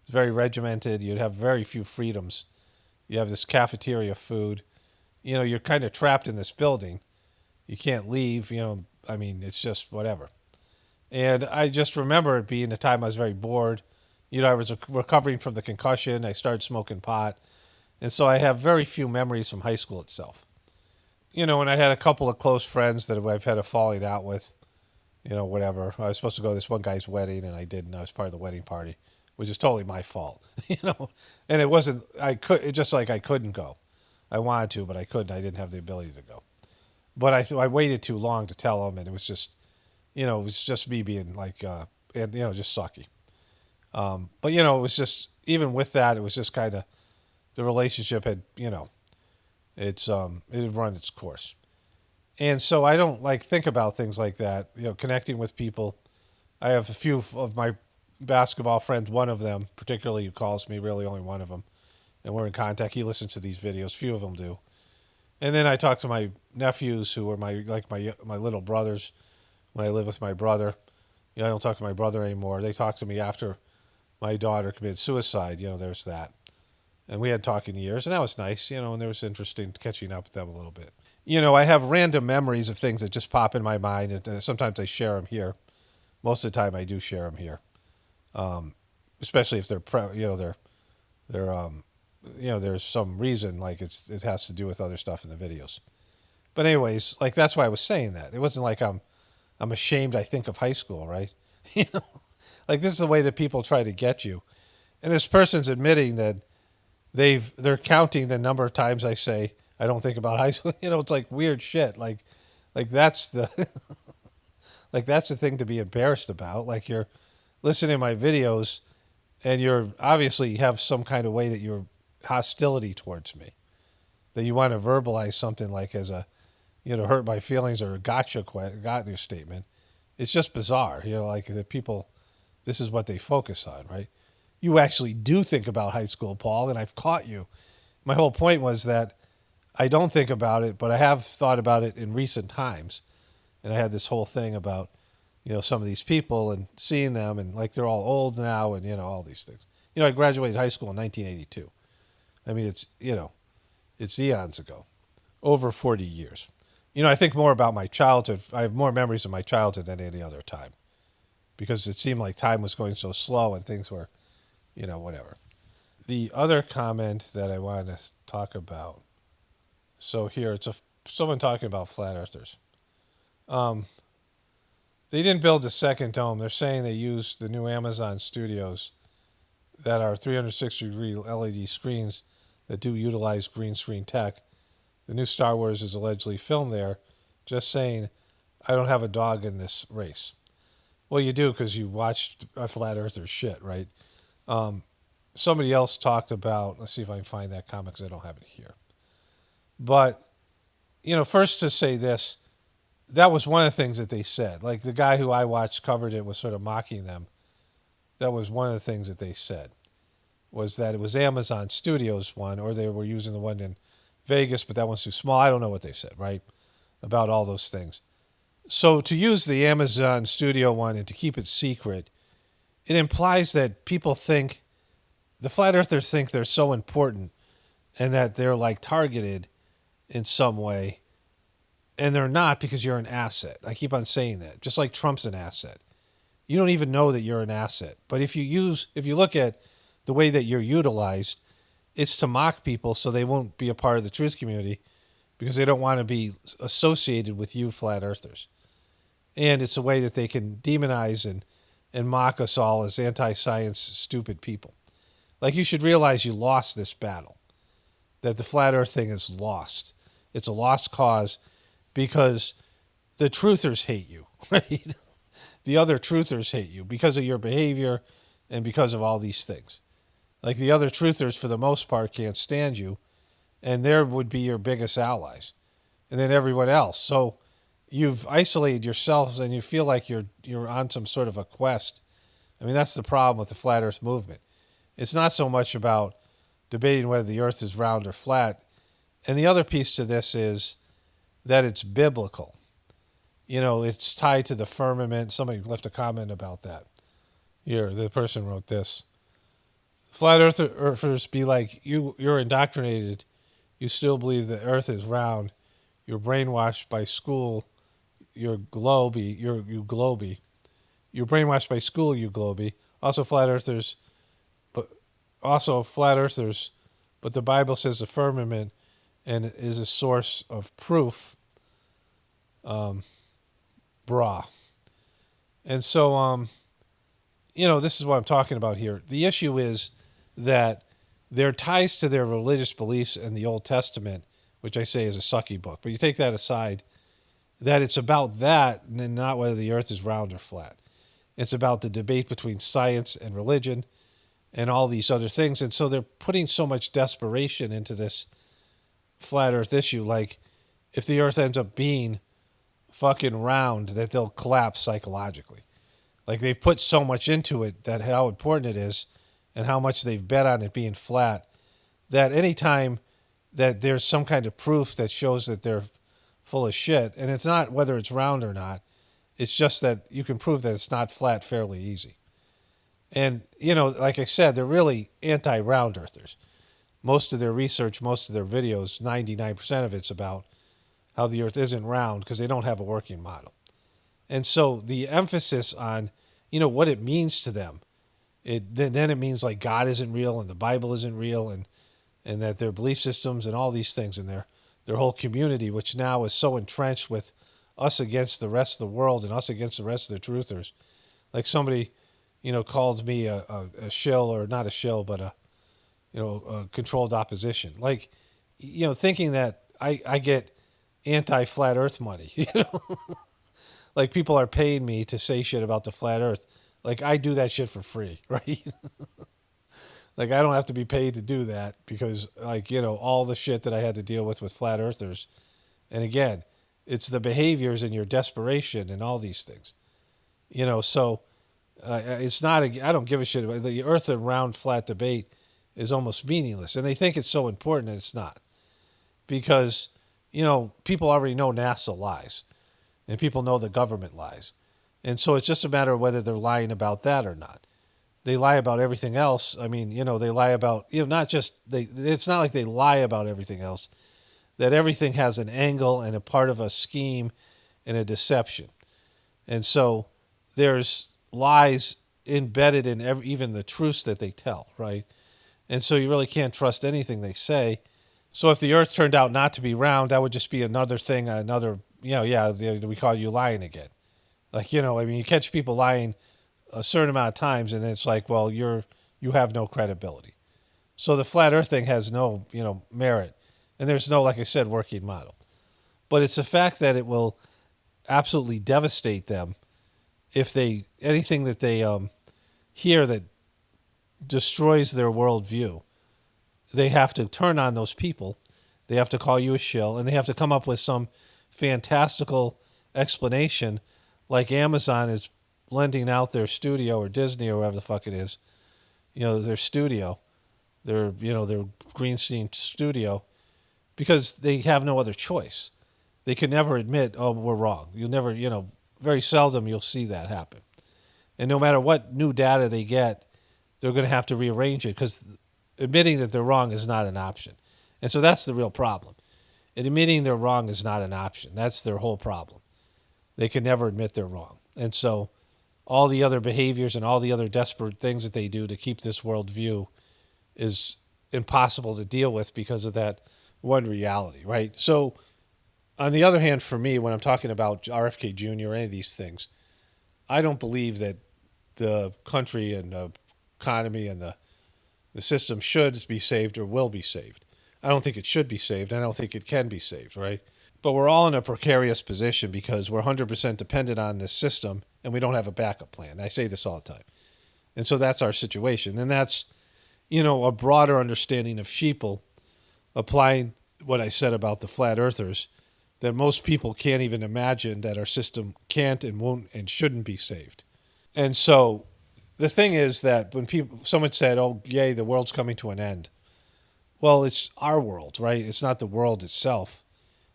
It's very regimented. You'd have very few freedoms. You have this cafeteria food. You're kind of trapped in this building. You can't leave. It's just whatever. And I just remember it being a time I was very bored. I was recovering from the concussion. I started smoking pot. And so I have very few memories from high school itself. And I had a couple of close friends that I've had a falling out with, whatever. I was supposed to go to this one guy's wedding, and I didn't. I was part of the wedding party, which is totally my fault, And it wasn't, it's just like I couldn't go. I wanted to, but I couldn't. I didn't have the ability to go. But I waited too long to tell him, and it was just, it was just me being like, just sucky. But, it was just, even with that, it was just kind of, the relationship had, it had run its course. And so I don't think about things like that, connecting with people. I have a few of my basketball friends, one of them particularly who calls me, really only one of them, and we're in contact. He listens to these videos, few of them do. And then I talk to my nephews who are my little brothers when I live with my brother. I don't talk to my brother anymore. They talk to me after my daughter committed suicide. There's that. And we had talking years, and that was nice, and it was interesting catching up with them a little bit. I have random memories of things that just pop in my mind, and sometimes I share them here. Most of the time I do share them here. Especially if there's some reason, like it has to do with other stuff in the videos. But anyways, that's why I was saying that. It wasn't like I'm ashamed, I think, of high school, right? This is the way that people try to get you. And this person's admitting that they're counting the number of times I say I don't think about high school. It's like weird shit. Like that's the that's the thing to be embarrassed about. Like, you're listening to my videos and you're obviously have some kind of way that you're hostility towards me, that you want to verbalize something like as a, hurt my feelings or a gotcha statement. It's just bizarre. The people, this is what they focus on, right? You actually do think about high school, Paul, and I've caught you. My whole point was that I don't think about it, but I have thought about it in recent times. And I had this whole thing about, some of these people and seeing them and they're all old now and, all these things. I graduated high school in 1982. I mean, it's eons ago, over 40 years. I think more about my childhood. I have more memories of my childhood than any other time because it seemed like time was going so slow and things were, whatever. The other comment that I wanted to talk about. So here, it's someone talking about flat earthers. They didn't build a second dome. They're saying they used the new Amazon studios that are 360-degree LED screens that do utilize green screen tech. The new Star Wars is allegedly filmed there. Just saying, I don't have a dog in this race. Well, you do because you watched a flat earther shit, right? Somebody else talked about, let's see if I can find that comment because I don't have it here. But, first to say this, that was one of the things that they said. Like the guy who I watched covered it was sort of mocking them. That was one of the things that they said, was that it was Amazon Studios one, or they were using the one in Vegas, but that one's too small. I don't know what they said, right, about all those things. So to use the Amazon Studio one and to keep it secret, it implies that people think, the flat earthers think they're so important and that they're targeted in some way. And they're not, because you're an asset. I keep on saying that. Just like Trump's an asset. You don't even know that you're an asset. But if you look at the way that you're utilized, it's to mock people so they won't be a part of the truth community because they don't want to be associated with you flat earthers. And it's a way that they can demonize and mock us all as anti-science stupid people. You should realize you lost this battle. That the flat earth thing is lost. It's a lost cause. Because the truthers hate you, right? The other truthers hate you because of your behavior and because of all these things. The other truthers, for the most part, can't stand you, and they would be your biggest allies. And then everyone else. So you've isolated yourselves and you feel like you're on some sort of a quest I mean, that's the problem with the flat earth movement. It's not so much about debating whether the earth is round or flat. And the other piece to this is that it's biblical. It's tied to the firmament. Somebody left a comment about that. Here, the person wrote this. Flat earthers be like, you're indoctrinated. You still believe the earth is round. You're brainwashed by school. You're globy. You globy. You're brainwashed by school, you globy. Also flat earthers, but the Bible says the firmament and is a source of proof. Bra. And so, this is what I'm talking about here. The issue is that their ties to their religious beliefs in the Old Testament, which I say is a sucky book, but you take that aside, that it's about that and not whether the earth is round or flat. It's about the debate between science and religion and all these other things. And so they're putting so much desperation into this flat earth issue. Like, if the earth ends up being fucking round, that they'll collapse psychologically. Like, they've put so much into it, that how important it is and how much they've bet on it being flat, that anytime that there's some kind of proof that shows that they're full of shit, and it's not whether it's round or not, it's just that you can prove that it's not flat fairly easy. And, like I said, they're really anti-round earthers. Most of their research, most of their videos, 99% of it's about how the earth isn't round because they don't have a working model. And so the emphasis on, what it means to them, then it means like God isn't real and the Bible isn't real and that their belief systems and all these things and their whole community, which now is so entrenched with us against the rest of the world and us against the rest of the truthers. Like somebody, called me a shill, or not a shill, but a controlled opposition. Like, thinking that I get anti-flat earth money, like people are paying me to say shit about the flat earth. Like, I do that shit for free, right? Like, I don't have to be paid to do that because, like, all the shit that I had to deal with flat earthers. And again, it's the behaviors and your desperation and all these things. So it's not, I don't give a shit about the earth and round flat debate is almost meaningless. And they think it's so important, and it's not. Because, people already know NASA lies. And people know the government lies. And so it's just a matter of whether they're lying about that or not. They lie about everything else. I mean, they lie about, not just, it's not like they lie about everything else. That everything has an angle and a part of a scheme and a deception. And so there's lies embedded in even the truths that they tell, right? And so you really can't trust anything they say. So if the earth turned out not to be round, that would just be another thing, we call you lying again. Like, you catch people lying a certain amount of times and it's like, well, you have no credibility. So the flat earth thing has no, merit. And there's no, like I said, working model. But it's the fact that it will absolutely devastate them if anything that they hear that destroys their worldview, they have to turn on those people. They have to call you a shill, and they have to come up with some fantastical explanation, like Amazon is lending out their studio, or Disney, or whatever the fuck it is, their studio, their Greenstein studio, because they have no other choice. They can never admit, oh, we're wrong. You'll never, very seldom you'll see that happen. And no matter what new data they get, they're going to have to rearrange it because admitting that they're wrong is not an option. And so that's the real problem. And admitting they're wrong is not an option. That's their whole problem. They can never admit they're wrong. And so all the other behaviors and all the other desperate things that they do to keep this worldview is impossible to deal with because of that one reality, right? So on the other hand, for me, when I'm talking about RFK Jr. or any of these things, I don't believe that the country and the economy and the system should be saved or will be saved. I don't think it should be saved. I don't think it can be saved, right? But we're all in a precarious position because we're 100% dependent on this system and we don't have a backup plan. I say this all the time. And so that's our situation. And that's, a broader understanding of sheeple, applying what I said about the flat earthers, that most people can't even imagine that our system can't and won't and shouldn't be saved. And so the thing is that when someone said, "Oh, yay, the world's coming to an end," well, it's our world, right? It's not the world itself.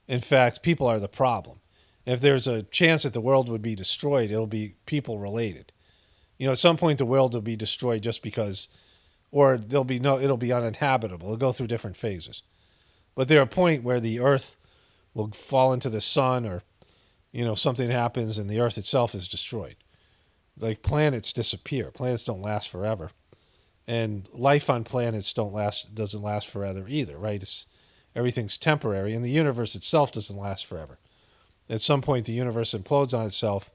In fact, people are the problem. If there's a chance that the world would be destroyed, it'll be people related. At some point, the world will be destroyed just because, or it'll be uninhabitable. It'll go through different phases. But there's a point where the Earth will fall into the sun, or something happens and the Earth itself is destroyed. Like planets disappear. Planets don't last forever, and life on planets doesn't last forever either, right? Everything's temporary, and the universe itself doesn't last forever. At some point, the universe implodes on itself,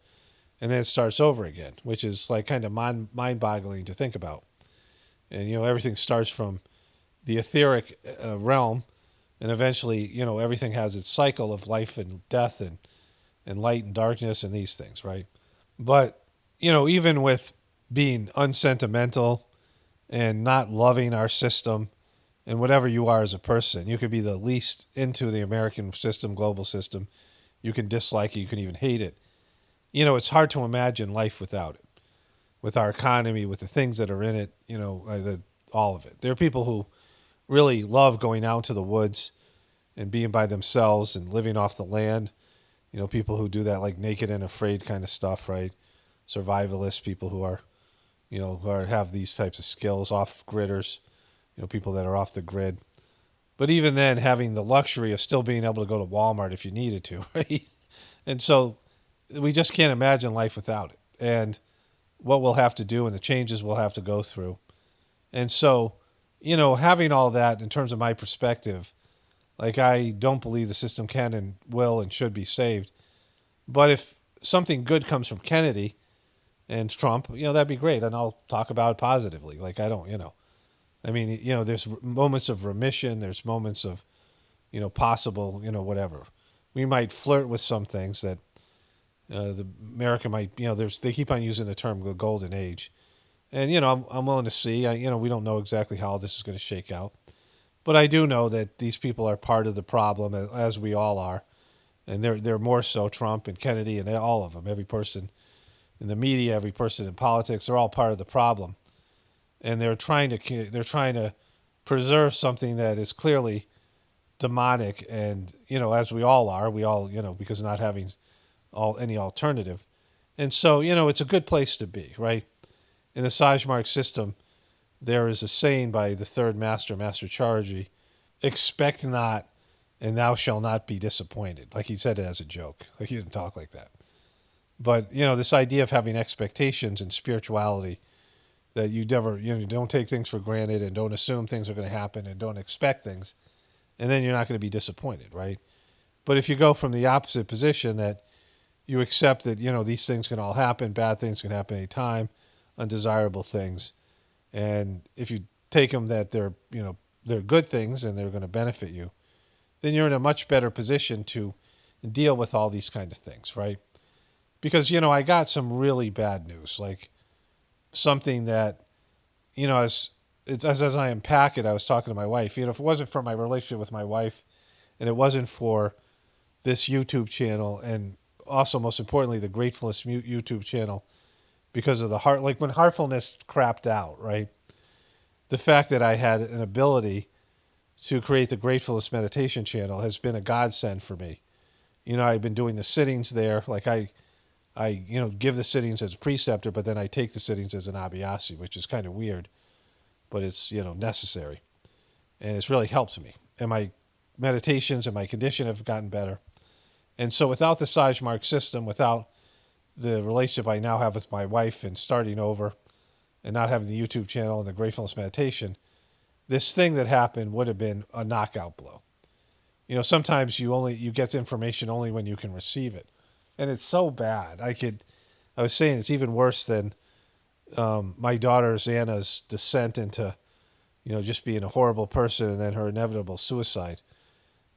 and then it starts over again, which is like kind of mind-boggling to think about. And everything starts from the etheric realm, and eventually, everything has its cycle of life and death, and light and darkness, and these things, right? But even with being unsentimental and not loving our system, and whatever you are as a person, you could be the least into the American system, global system. You can dislike it. You can even hate it. It's hard to imagine life without it, with our economy, with the things that are in it, all of it. There are people who really love going out to the woods and being by themselves and living off the land. People who do that, like Naked and Afraid kind of stuff, right? Survivalists, people who are, have these types of skills, off-gridders, people that are off the grid. But even then, having the luxury of still being able to go to Walmart if you needed to, right? And so we just can't imagine life without it, and what we'll have to do and the changes we'll have to go through. And so, having all that in terms of my perspective, like, I don't believe the system can and will and should be saved. But if something good comes from Kennedy and Trump, that'd be great. And I'll talk about it positively. Like, I don't, there's moments of remission. There's moments of, possible, whatever. We might flirt with some things that America might, they keep on using the term the golden age. And, I'm willing to see, we don't know exactly how this is going to shake out. But I do know that these people are part of the problem, as we all are. And they're more so Trump and Kennedy and all of them. Every person in the media, every person in politics, they're all part of the problem. And they're trying to preserve something that is clearly demonic. And, as we all are, because of not having any alternative. And so, it's a good place to be, right? In the Sajmark system, there is a saying by the third master, Master Charji, expect not, and thou shalt not be disappointed. Like, he said it as a joke. Like, he didn't talk like that. But, this idea of having expectations in spirituality, that you never, don't take things for granted and don't assume things are going to happen and don't expect things, and then you're not going to be disappointed, right? But if you go from the opposite position, that you accept that, these things can all happen, bad things can happen anytime, undesirable things, and if you take them that they're good things and they're going to benefit you, then you're in a much better position to deal with all these kind of things, right? Because, I got some really bad news, like something that, as I unpack it, I was talking to my wife, if it wasn't for my relationship with my wife, and it wasn't for this YouTube channel, and also, most importantly, the Gratefullness YouTube channel, because of the heart, like when Heartfulness crapped out, right? The fact that I had an ability to create the Gratefullness meditation channel has been a godsend for me. I've been doing the sittings there. Like, I give the sittings as a preceptor, but then I take the sittings as an abhyasi, which is kind of weird, but it's, necessary. And it's really helped me. And my meditations and my condition have gotten better. And so without the Sajmark system, without the relationship I now have with my wife and starting over and not having the YouTube channel and the Gratefullness meditation, this thing that happened would have been a knockout blow. Sometimes you get the information only when you can receive it. And it's so bad. I was saying it's even worse than my daughter Anna's descent into, just being a horrible person, and then her inevitable suicide.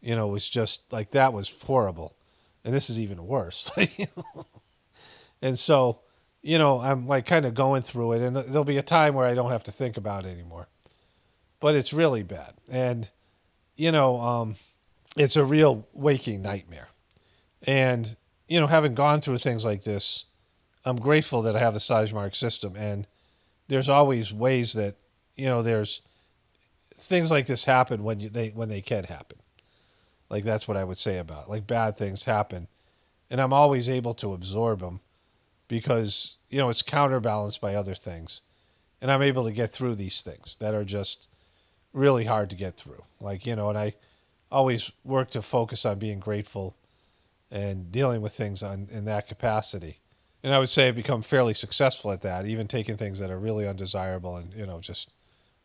Was just like, that was horrible. And this is even worse. And so, I'm like kind of going through it, and there'll be a time where I don't have to think about it anymore. But it's really bad. And, it's a real waking nightmare. And, having gone through things like this, I'm grateful that I have the Sajmark system. And there's always ways that, there's things like this happen when they can happen. Like, that's what I would say about it. Like, bad things happen, and I'm always able to absorb them because, it's counterbalanced by other things. And I'm able to get through these things that are just really hard to get through. Like, and I always work to focus on being grateful and dealing with things in that capacity. And I would say I've become fairly successful at that, even taking things that are really undesirable and, just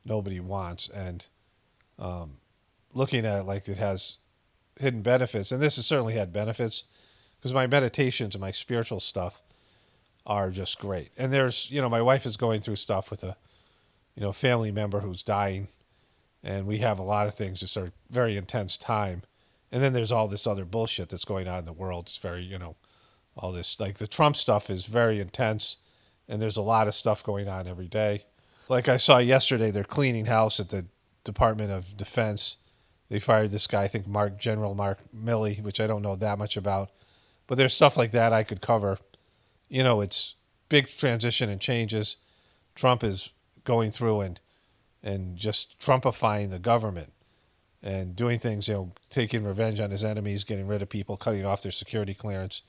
nobody wants, and looking at it like it has hidden benefits. And this has certainly had benefits because my meditations and my spiritual stuff are just great. And there's, my wife is going through stuff with a, family member who's dying, and we have a lot of things. It's a very intense time. And then there's all this other bullshit that's going on in the world. It's very, all this, like the Trump stuff is very intense, and there's a lot of stuff going on every day. Like I saw yesterday, they're cleaning house at the Department of Defense. They fired this guy, I think General Mark Milley, which I don't know that much about. But there's stuff like that I could cover. It's big transition and changes. Trump is going through and just Trumpifying the government and doing things, taking revenge on his enemies, getting rid of people, cutting off their security clearance,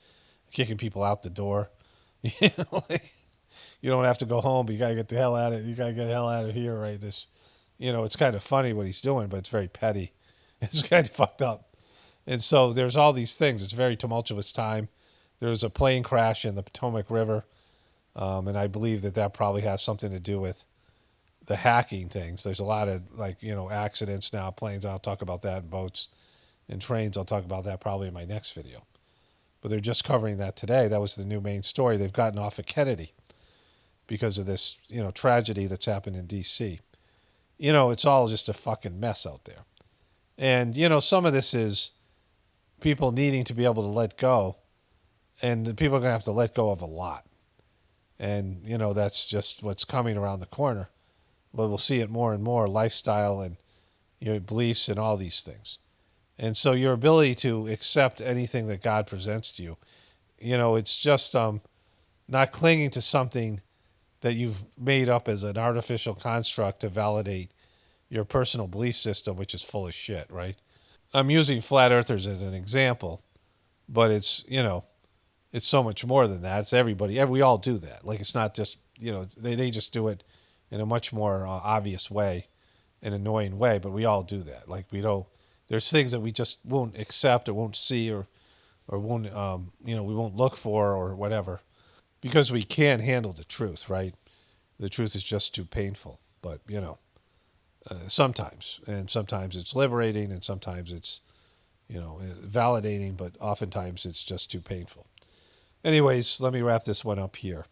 kicking people out the door. Like, you don't have to go home, but you gotta get the hell out of here, right? This, it's kind of funny what he's doing, but it's very petty. It's kind of fucked up. And so there's all these things. It's a very tumultuous time. There was a plane crash in the Potomac River, and I believe that probably has something to do with the hacking things. There's a lot of, accidents now, planes. I'll talk about that, boats and trains. I'll talk about that probably in my next video. But they're just covering that today. That was the new main story. They've gotten off of Kennedy because of this, tragedy that's happened in D.C. It's all just a fucking mess out there. And, some of this is people needing to be able to let go. And the people are going to have to let go of a lot. And, that's just what's coming around the corner. But we'll see it more and more, lifestyle and your beliefs and all these things. And so your ability to accept anything that God presents to you, it's just not clinging to something that you've made up as an artificial construct to validate your personal belief system, which is full of shit, right? I'm using flat earthers as an example, but it's, it's so much more than that. It's everybody. We all do that. Like, it's not just, they just do it in a much more obvious way, an annoying way, but we all do that. Like, there's things that we just won't accept or won't see or won't, we won't look for or whatever, because we can't handle the truth, right? The truth is just too painful. But, sometimes it's liberating, and sometimes it's, validating, but oftentimes it's just too painful. Anyways, let me wrap this one up here.